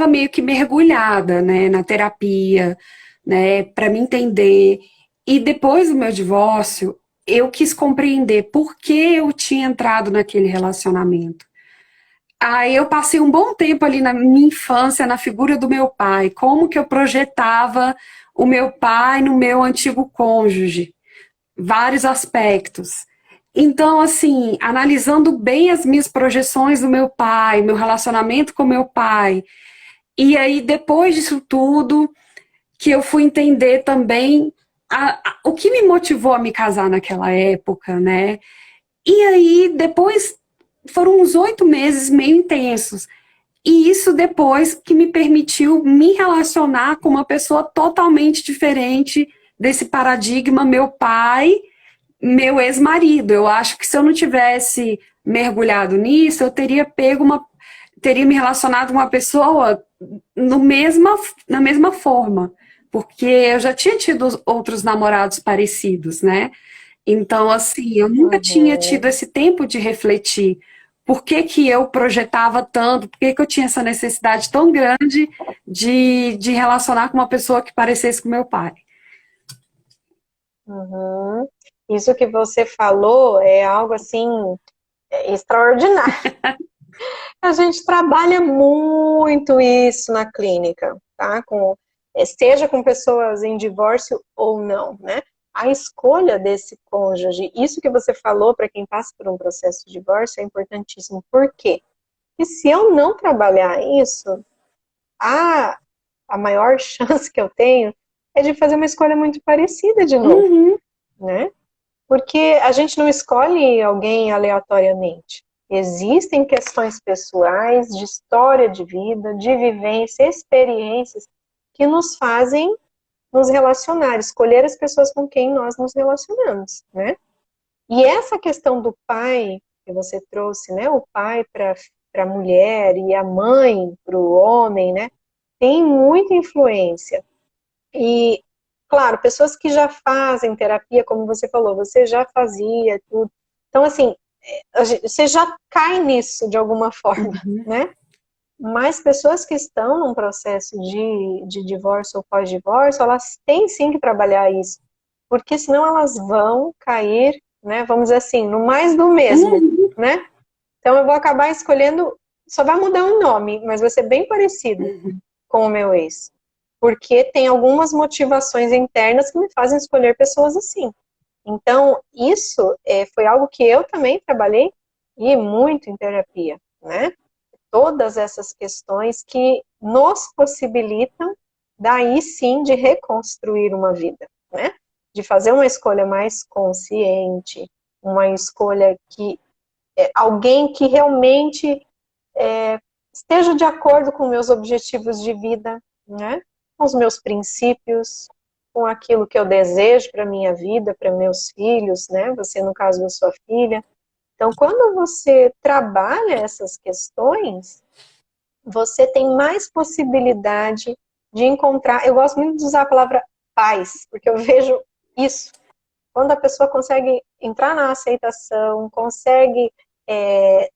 meio que mergulhada, né, na terapia, né, para me entender. E depois do meu divórcio, eu quis compreender por que eu tinha entrado naquele relacionamento. Aí eu passei um bom tempo ali na minha infância na figura do meu pai, como que eu projetava o meu pai no meu antigo cônjuge, vários aspectos. Então, assim, analisando bem as minhas projeções do meu pai, meu relacionamento com meu pai, e aí depois disso tudo, que eu fui entender também o que me motivou a me casar naquela época, né? E aí depois foram uns 8 meses meio intensos. E isso depois que me permitiu me relacionar com uma pessoa totalmente diferente desse paradigma meu pai, meu ex-marido. Eu acho que se eu não tivesse mergulhado nisso, eu teria me relacionado com uma pessoa no mesma, na mesma forma, porque eu já tinha tido outros namorados parecidos, né? Então, assim, eu nunca tinha tido Uhum, esse tempo de refletir por que que eu projetava tanto, por que que eu tinha essa necessidade tão grande de relacionar com uma pessoa que parecesse com meu pai. uhum. Isso que você falou é algo assim é extraordinário. A gente trabalha muito isso na clínica, tá? Seja com pessoas em divórcio ou não, né? A escolha desse cônjuge, isso que você falou para quem passa por um processo de divórcio é importantíssimo. Por quê? Porque se eu não trabalhar isso, a maior chance que eu tenho é de fazer uma escolha muito parecida de novo, Uhum. né? Porque a gente não escolhe alguém aleatoriamente. Existem questões pessoais, de história de vida, de vivência, experiências que nos fazem nos relacionar, escolher as pessoas com quem nós nos relacionamos, né? E essa questão do pai que você trouxe, né? O pai para a mulher e a mãe para o homem, né? Tem muita influência. E, claro, pessoas que já fazem terapia, como você falou, você já fazia tudo. Então, assim, você já cai nisso de alguma forma, Uhum. né? Mas pessoas que estão num processo de divórcio ou pós-divórcio, elas têm sim que trabalhar isso, porque senão elas vão cair, né, vamos dizer assim, no mais do mesmo, Uhum. né? Então eu vou acabar escolhendo, só vai mudar um nome, mas vai ser bem parecido Uhum. com o meu ex, porque tem algumas motivações internas que me fazem escolher pessoas assim. Então, isso foi algo que eu também trabalhei e muito em terapia, né? Todas essas questões que nos possibilitam, daí sim, de reconstruir uma vida, né? De fazer uma escolha mais consciente, uma escolha que alguém que realmente esteja de acordo com meus objetivos de vida, né? Com os meus princípios, com aquilo que eu desejo para minha vida, para meus filhos, né? Você, no caso da sua filha. Então, quando você trabalha essas questões, você tem mais possibilidade de encontrar. Eu gosto muito de usar a palavra paz, porque eu vejo isso. Quando a pessoa consegue entrar na aceitação, consegue é,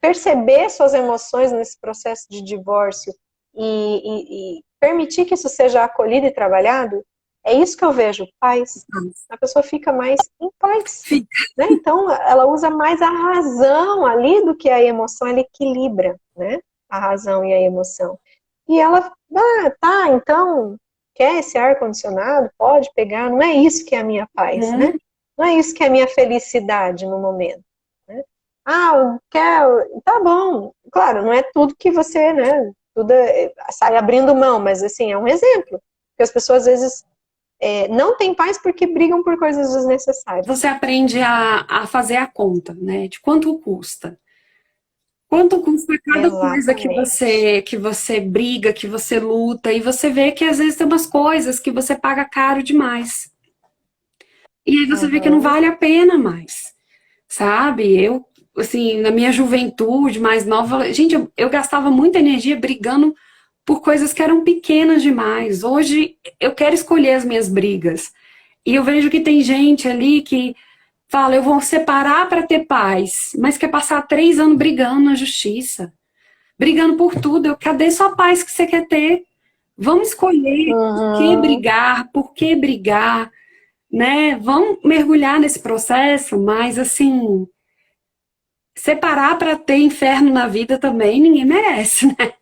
perceber suas emoções nesse processo de divórcio e permitir que isso seja acolhido e trabalhado, é isso que eu vejo, paz. A pessoa fica mais em paz. Fica. Né? Então, ela usa mais a razão ali do que a emoção, ela equilibra, né? A razão e a emoção. E ela, tá, então, quer esse ar-condicionado? Pode pegar, não é isso que é a minha paz, né? Uhum. Não é isso que é a minha felicidade no momento. Né? Eu quero, tá bom. Claro, não é tudo que você, né? Tudo sai abrindo mão, mas assim, é um exemplo. Porque as pessoas às vezes não têm paz porque brigam por coisas Você desnecessárias. aprende a fazer a conta, né? De quanto custa. Quanto custa cada coisa Exatamente. que você briga, que você luta, e você vê que às vezes tem umas coisas que você paga caro demais. E aí você vê que não Uhum. vale a pena mais, sabe? Eu, assim, na minha juventude mais nova, gente, eu gastava muita energia brigando por coisas que eram pequenas demais. Hoje eu quero escolher as minhas brigas. E eu vejo que tem gente ali que fala, eu vou separar para ter paz, mas quer passar 3 anos brigando na justiça, brigando por tudo. Cadê sua paz que você quer ter? Vamos escolher Uhum. por que brigar, né? Vamos mergulhar nesse processo, mas assim, separar para ter inferno na vida também ninguém merece, né?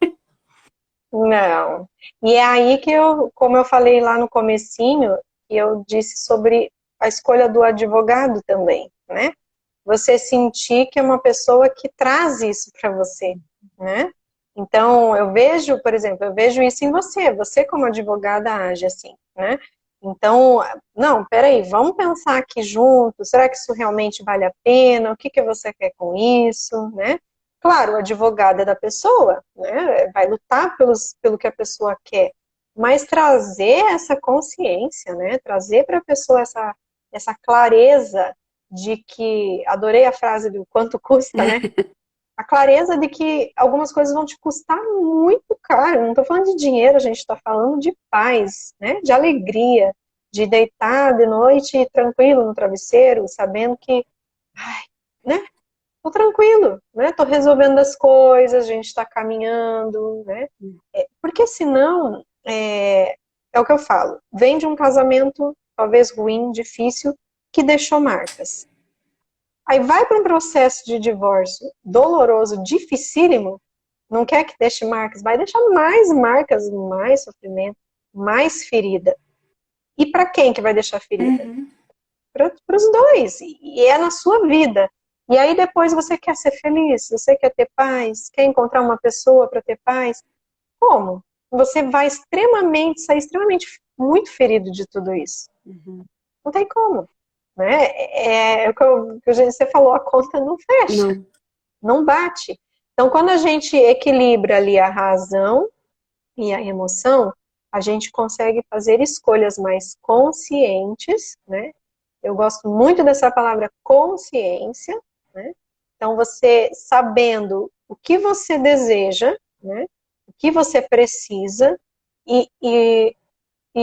Não. E é aí que eu, como eu falei lá no comecinho, eu disse sobre a escolha do advogado também, né? Você sentir que é uma pessoa que traz isso para você, né? Então, eu vejo, por exemplo, eu vejo isso em você. Você como advogada age assim, né? Então, não, peraí, vamos pensar aqui juntos. Será que isso realmente vale a pena? O que que você quer com isso, né? Claro, o advogado é da pessoa, né? Vai lutar pelo que a pessoa quer, mas trazer essa consciência, né? Trazer para a pessoa essa clareza de que, adorei a frase do quanto custa, né? A clareza de que algumas coisas vão te custar muito caro. Não estou falando de dinheiro, a gente está falando de paz, né? De alegria, de deitar de noite tranquilo no travesseiro, sabendo que, ai, né? Tô tranquilo, né? Tô resolvendo as coisas, a gente está caminhando, né? Porque senão, é o que eu falo, vem de um casamento talvez ruim, difícil, que deixou marcas. Aí vai para um processo de divórcio doloroso, dificílimo, não quer que deixe marcas, vai deixar mais marcas, mais sofrimento, mais ferida. E para quem que vai deixar ferida? Uhum. Para os dois. E é na sua vida. E aí depois você quer ser feliz, você quer ter paz, quer encontrar uma pessoa para ter paz. Como? Você vai sair extremamente muito ferido de tudo isso. Uhum. Não tem como. Né? É o que você falou, a conta não fecha, Não. não bate. Então, quando a gente equilibra ali a razão e a emoção, a gente consegue fazer escolhas mais conscientes, né? Eu gosto muito dessa palavra consciência, né? Então, você sabendo o que você deseja, né? O que você precisa e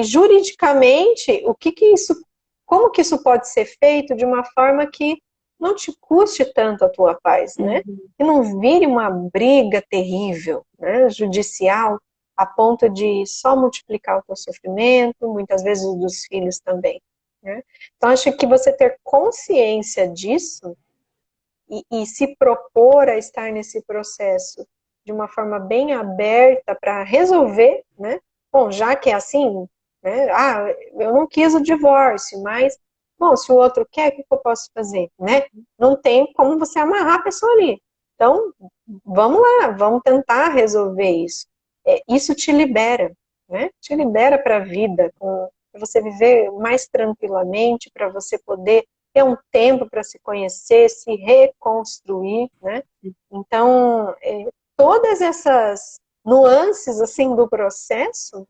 juridicamente, como que isso pode ser feito de uma forma que não te custe tanto a tua paz, né? Uhum. Que não vire uma briga terrível, né? Judicial, a ponto de só multiplicar o teu sofrimento, muitas vezes o dos filhos também, né? Então, acho que você ter consciência disso e se propor a estar nesse processo de uma forma bem aberta para resolver, né? Bom, já que é assim, né? Ah, eu não quis o divórcio, mas, bom, se o outro quer, o que eu posso fazer, né? Não tem como você amarrar a pessoa ali. Então, vamos lá, vamos tentar resolver isso. Isso te libera, né? Te libera para a vida, para você viver mais tranquilamente, para você poder ter um tempo para se conhecer, se reconstruir, né? Então, todas essas nuances assim do processo,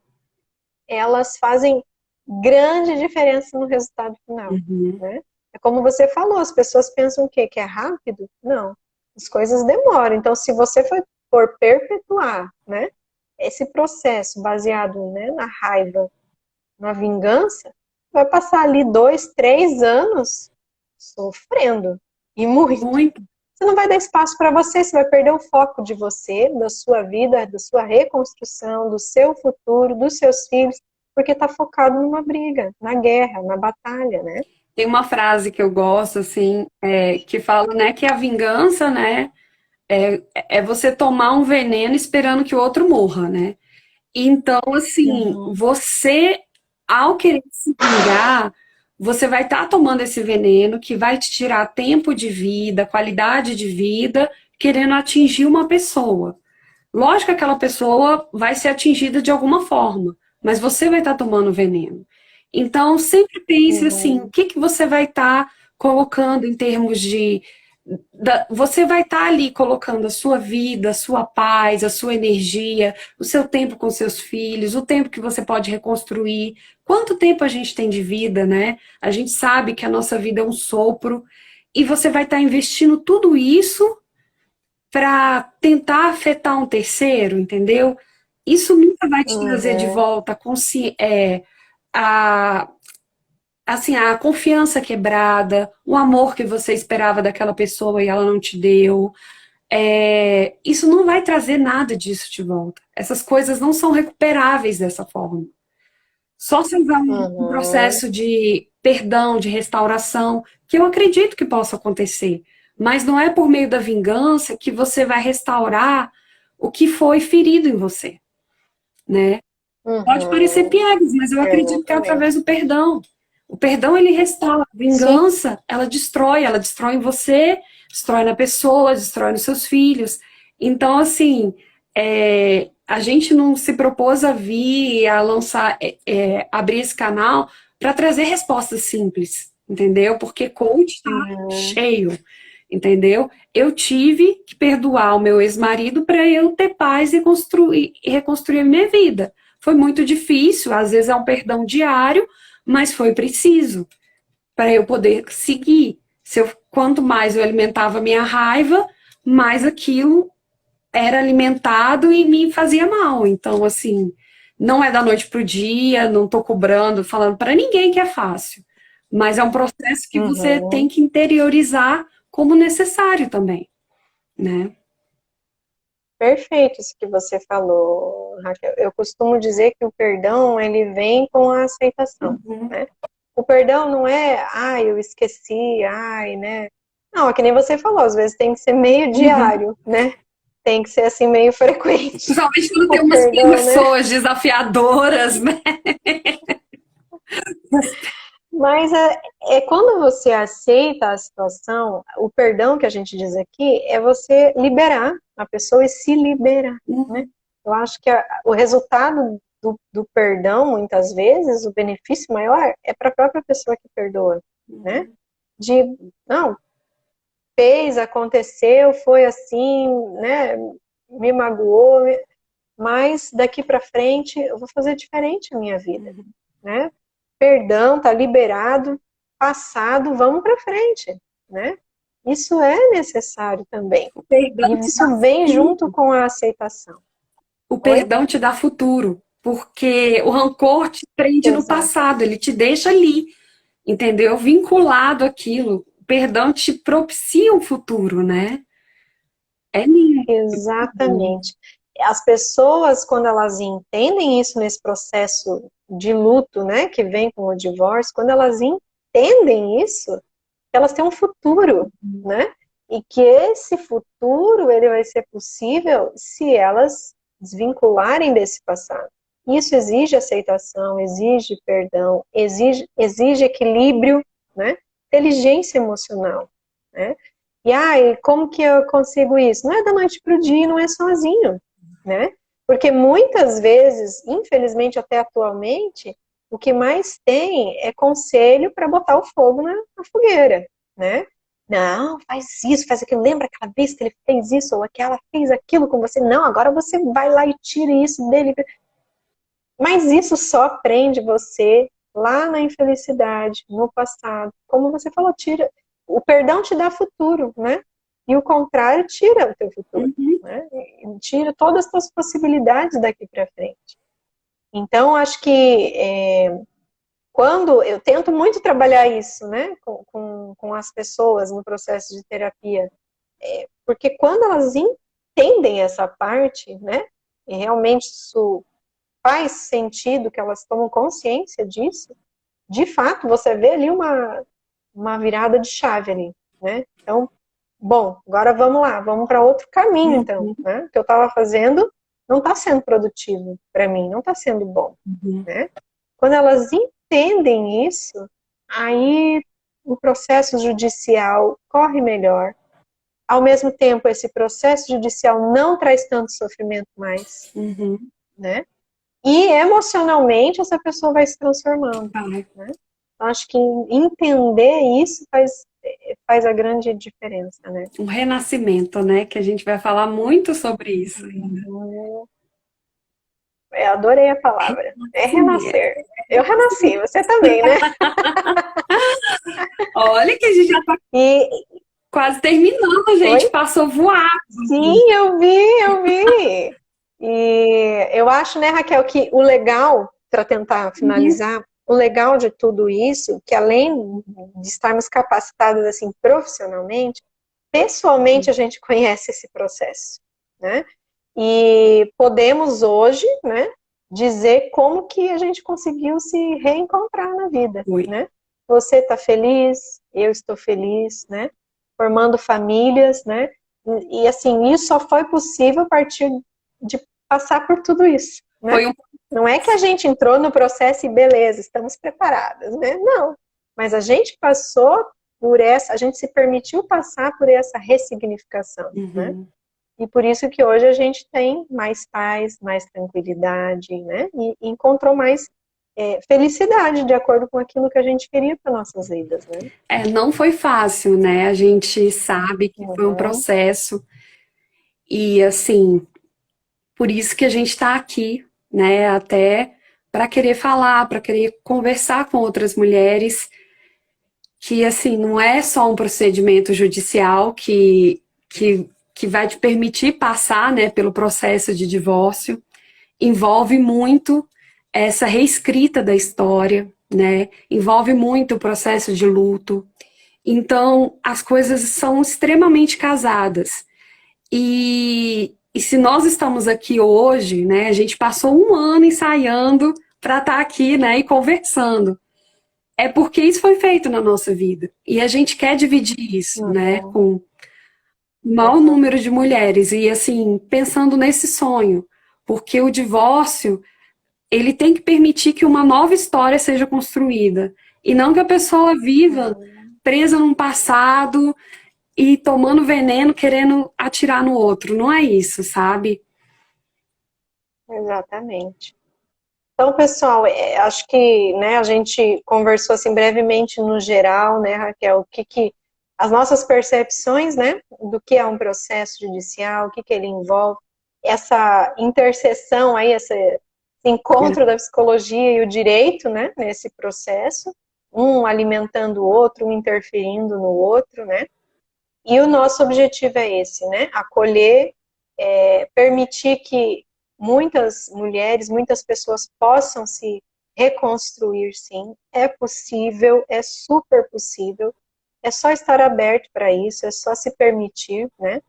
elas fazem grande diferença no resultado final, Uhum. né? É como você falou, as pessoas pensam o quê? Que é rápido? Não, as coisas demoram. Então, se você for perpetuar, né, esse processo baseado, né, na raiva, na vingança, vai passar ali 2, 3 anos sofrendo, e muito. Muito. Você não vai dar espaço para você vai perder o foco de você, da sua vida, da sua reconstrução, do seu futuro, dos seus filhos, porque está focado numa briga, na guerra, na batalha, né? Tem uma frase que eu gosto, assim, que fala, né, que a vingança, né, é você tomar um veneno esperando que o outro morra, né? Então, assim, Uhum. você, ao querer se vingar, você vai estar tomando esse veneno que vai te tirar tempo de vida, qualidade de vida, querendo atingir uma pessoa. Lógico que aquela pessoa vai ser atingida de alguma forma, mas você vai estar tomando veneno. Então, sempre pense assim, o Uhum. que que você vai estar colocando em termos de você vai estar ali colocando a sua vida, a sua paz, a sua energia, o seu tempo com seus filhos, o tempo que você pode reconstruir. Quanto tempo a gente tem de vida, né? A gente sabe que a nossa vida é um sopro e você vai estar investindo tudo isso para tentar afetar um terceiro, entendeu? Isso nunca vai te trazer de Uhum. volta a, assim, a confiança quebrada, o amor que você esperava daquela pessoa e ela não te deu. Isso não vai trazer nada disso de volta. Essas coisas não são recuperáveis dessa forma. Só se houver um Uhum. processo de perdão, de restauração, que eu acredito que possa acontecer. Mas não é por meio da vingança que você vai restaurar o que foi ferido em você, né? Pode parecer Uhum. piegas, mas eu acredito que é através Exatamente. do perdão. O perdão, ele restaura. A Sim. vingança, ela destrói em você, destrói na pessoa, destrói nos seus filhos. Então, assim, a gente não se propôs a vir, a lançar, abrir esse canal para trazer respostas simples, entendeu? Porque coach está Uhum. cheio, entendeu? Eu tive que perdoar o meu ex-marido para eu ter paz e reconstruir a minha vida. Foi muito difícil, às vezes é um perdão diário, mas foi preciso para eu poder seguir. Quanto mais eu alimentava a minha raiva, mais aquilo era alimentado e me fazia mal. Então, assim, não é da noite para o dia, não estou cobrando, falando para ninguém que é fácil. Mas é um processo que você tem Uhum. que interiorizar como necessário também, né? Perfeito isso que você falou, Raquel. Eu costumo dizer que o perdão, ele vem com a aceitação, Uhum. né? O perdão não é, ai, eu esqueci, ai, né? Não, é que nem você falou, às vezes tem que ser meio diário, né? Tem que ser assim meio frequente. Principalmente quando tem O umas perdão, né? pessoas desafiadoras, né? Mas é quando você aceita a situação, o perdão que a gente diz aqui é você liberar a pessoa e se liberar, né? Eu acho que o resultado do perdão, muitas vezes, o benefício maior é para a própria pessoa que perdoa, né? De, não, fez, aconteceu, foi assim, né? Me magoou, mas daqui para frente eu vou fazer diferente a minha vida, né? Perdão, tá liberado, passado, vamos para frente, né? Isso é necessário também. O perdão E te isso vem junto com a aceitação. O Oi? perdão te dá futuro, porque o rancor te prende no passado, Exatamente. ele te deixa ali, entendeu? Vinculado àquilo. O perdão te propicia um futuro, né? É lindo. Exatamente. As pessoas, quando elas entendem isso nesse processo de luto, né, que vem com o divórcio, quando elas entendem isso, elas têm um futuro, né? E que esse futuro ele vai ser possível se elas desvincularem desse passado. Isso exige aceitação, exige perdão, exige equilíbrio, né? Inteligência emocional, né? E como que eu consigo isso? Não é da noite para o dia, não é sozinho, né? Porque muitas vezes, infelizmente até atualmente, o que mais tem é conselho para botar o fogo na fogueira, né? Não, faz isso, faz aquilo. Lembra aquela vez que ele fez isso ou aquela fez aquilo com você? Não, agora você vai lá e tira isso dele. Mas isso só prende você lá na infelicidade, no passado. Como você falou, tira. O perdão te dá futuro, né? E o contrário tira o teu futuro, né? Tira todas as tuas possibilidades daqui para frente. Então, acho que quando eu tento muito trabalhar isso, né, com as pessoas no processo de terapia, porque quando elas entendem essa parte, né, e realmente isso faz sentido, que elas tomam consciência disso, de fato, você vê ali uma virada de chave ali, né? Então, bom, agora vamos lá, vamos para outro caminho, então, né? O que eu estava fazendo não está sendo produtivo para mim, não está sendo bom, né? Quando elas entendem isso, aí o processo judicial corre melhor. Ao mesmo tempo, esse processo judicial não traz tanto sofrimento mais, né? E emocionalmente essa pessoa vai se transformando, né? Então, acho que entender isso faz a grande diferença, né? Um renascimento, né? Que a gente vai falar muito sobre isso ainda. Eu adorei a palavra. É Renascimento. renascer. Eu renasci, você também, né? Olha que a gente já está E, quase terminando, a gente oi? passou voado. Sim, eu vi. E eu acho, né, Raquel, que o legal, para tentar finalizar, o legal de tudo isso, que além de estarmos capacitados assim profissionalmente, pessoalmente a gente conhece esse processo, né? E podemos hoje, né, dizer como que a gente conseguiu se reencontrar na vida, né? Você está feliz, eu estou feliz, né? Formando famílias, né? E assim, isso só foi possível a partir de passar por tudo isso, né? Não é que a gente entrou no processo e beleza, estamos preparadas, né? Não. Mas a gente passou por a gente se permitiu passar por essa ressignificação, né? E por isso que hoje a gente tem mais paz, mais tranquilidade, né? E encontrou mais felicidade de acordo com aquilo que a gente queria para nossas vidas, né? Não foi fácil, né? A gente sabe que foi um processo e, assim, por isso que a gente está aqui, né? Até para querer falar, para querer conversar com outras mulheres que, assim, não é só um procedimento judicial que vai te permitir passar, né, pelo processo de divórcio, envolve muito essa reescrita da história, né? Envolve muito o processo de luto. Então, as coisas são extremamente casadas. E se nós estamos aqui hoje, né, a gente passou um ano ensaiando para estar aqui, né, e conversando. é porque isso foi feito na nossa vida. E a gente quer dividir isso, né, Uhum, com o maior uhum. número de mulheres. E assim, pensando nesse sonho, porque o divórcio, ele tem que permitir que uma nova história seja construída. E não que a pessoa viva Uhum. presa num passado e tomando veneno, querendo atirar no outro. Não é isso, sabe? Exatamente. Então, pessoal, acho que, né, a gente conversou assim brevemente no geral, né, Raquel, o que as nossas percepções, né, do que é um processo judicial, o que ele envolve, essa interseção aí, esse encontro da psicologia e o direito, né, nesse processo, um alimentando o outro, um interferindo no outro, né, e o nosso objetivo é esse, né, acolher, permitir que muitas mulheres, muitas pessoas possam se reconstruir, sim. É possível, é super possível. É só estar aberto para isso, é só se permitir, né?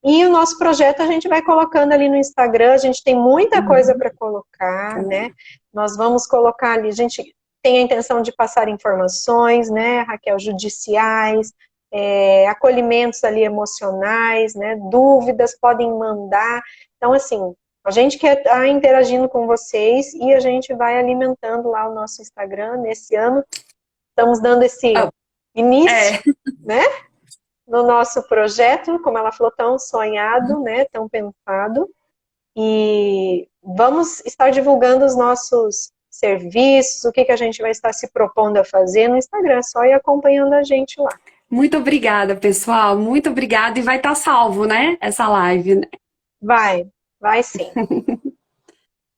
E o nosso projeto a gente vai colocando ali no Instagram, a gente tem muita coisa para colocar, né? Nós vamos colocar ali, a gente tem a intenção de passar informações, né, Raquel, judiciais, acolhimentos ali emocionais, né, dúvidas, podem mandar. Então, assim, a gente quer estar interagindo com vocês e a gente vai alimentando lá o nosso Instagram. Nesse ano, estamos dando esse Oh, início, é. né, no nosso projeto, como ela falou, tão sonhado, né, tão pensado, e vamos estar divulgando os nossos serviços, o que, que a gente vai estar se propondo a fazer no Instagram, só ir acompanhando a gente lá. Muito obrigada, pessoal. Muito obrigada. E vai estar salvo, né? Essa live, né? Vai sim.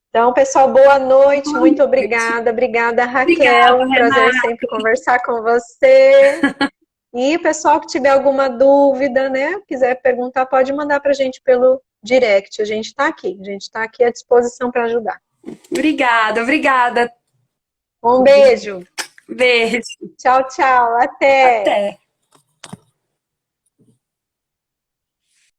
Então, pessoal, boa noite, muito obrigada. Obrigada, Obrigada, Raquel. Um prazer Renata. sempre conversar com você. E o pessoal que tiver alguma dúvida, né, quiser perguntar, pode mandar para a gente pelo direct. A gente está aqui à disposição para ajudar. Obrigada, obrigada. Um beijo. Beijo. Tchau, tchau. Até. Até.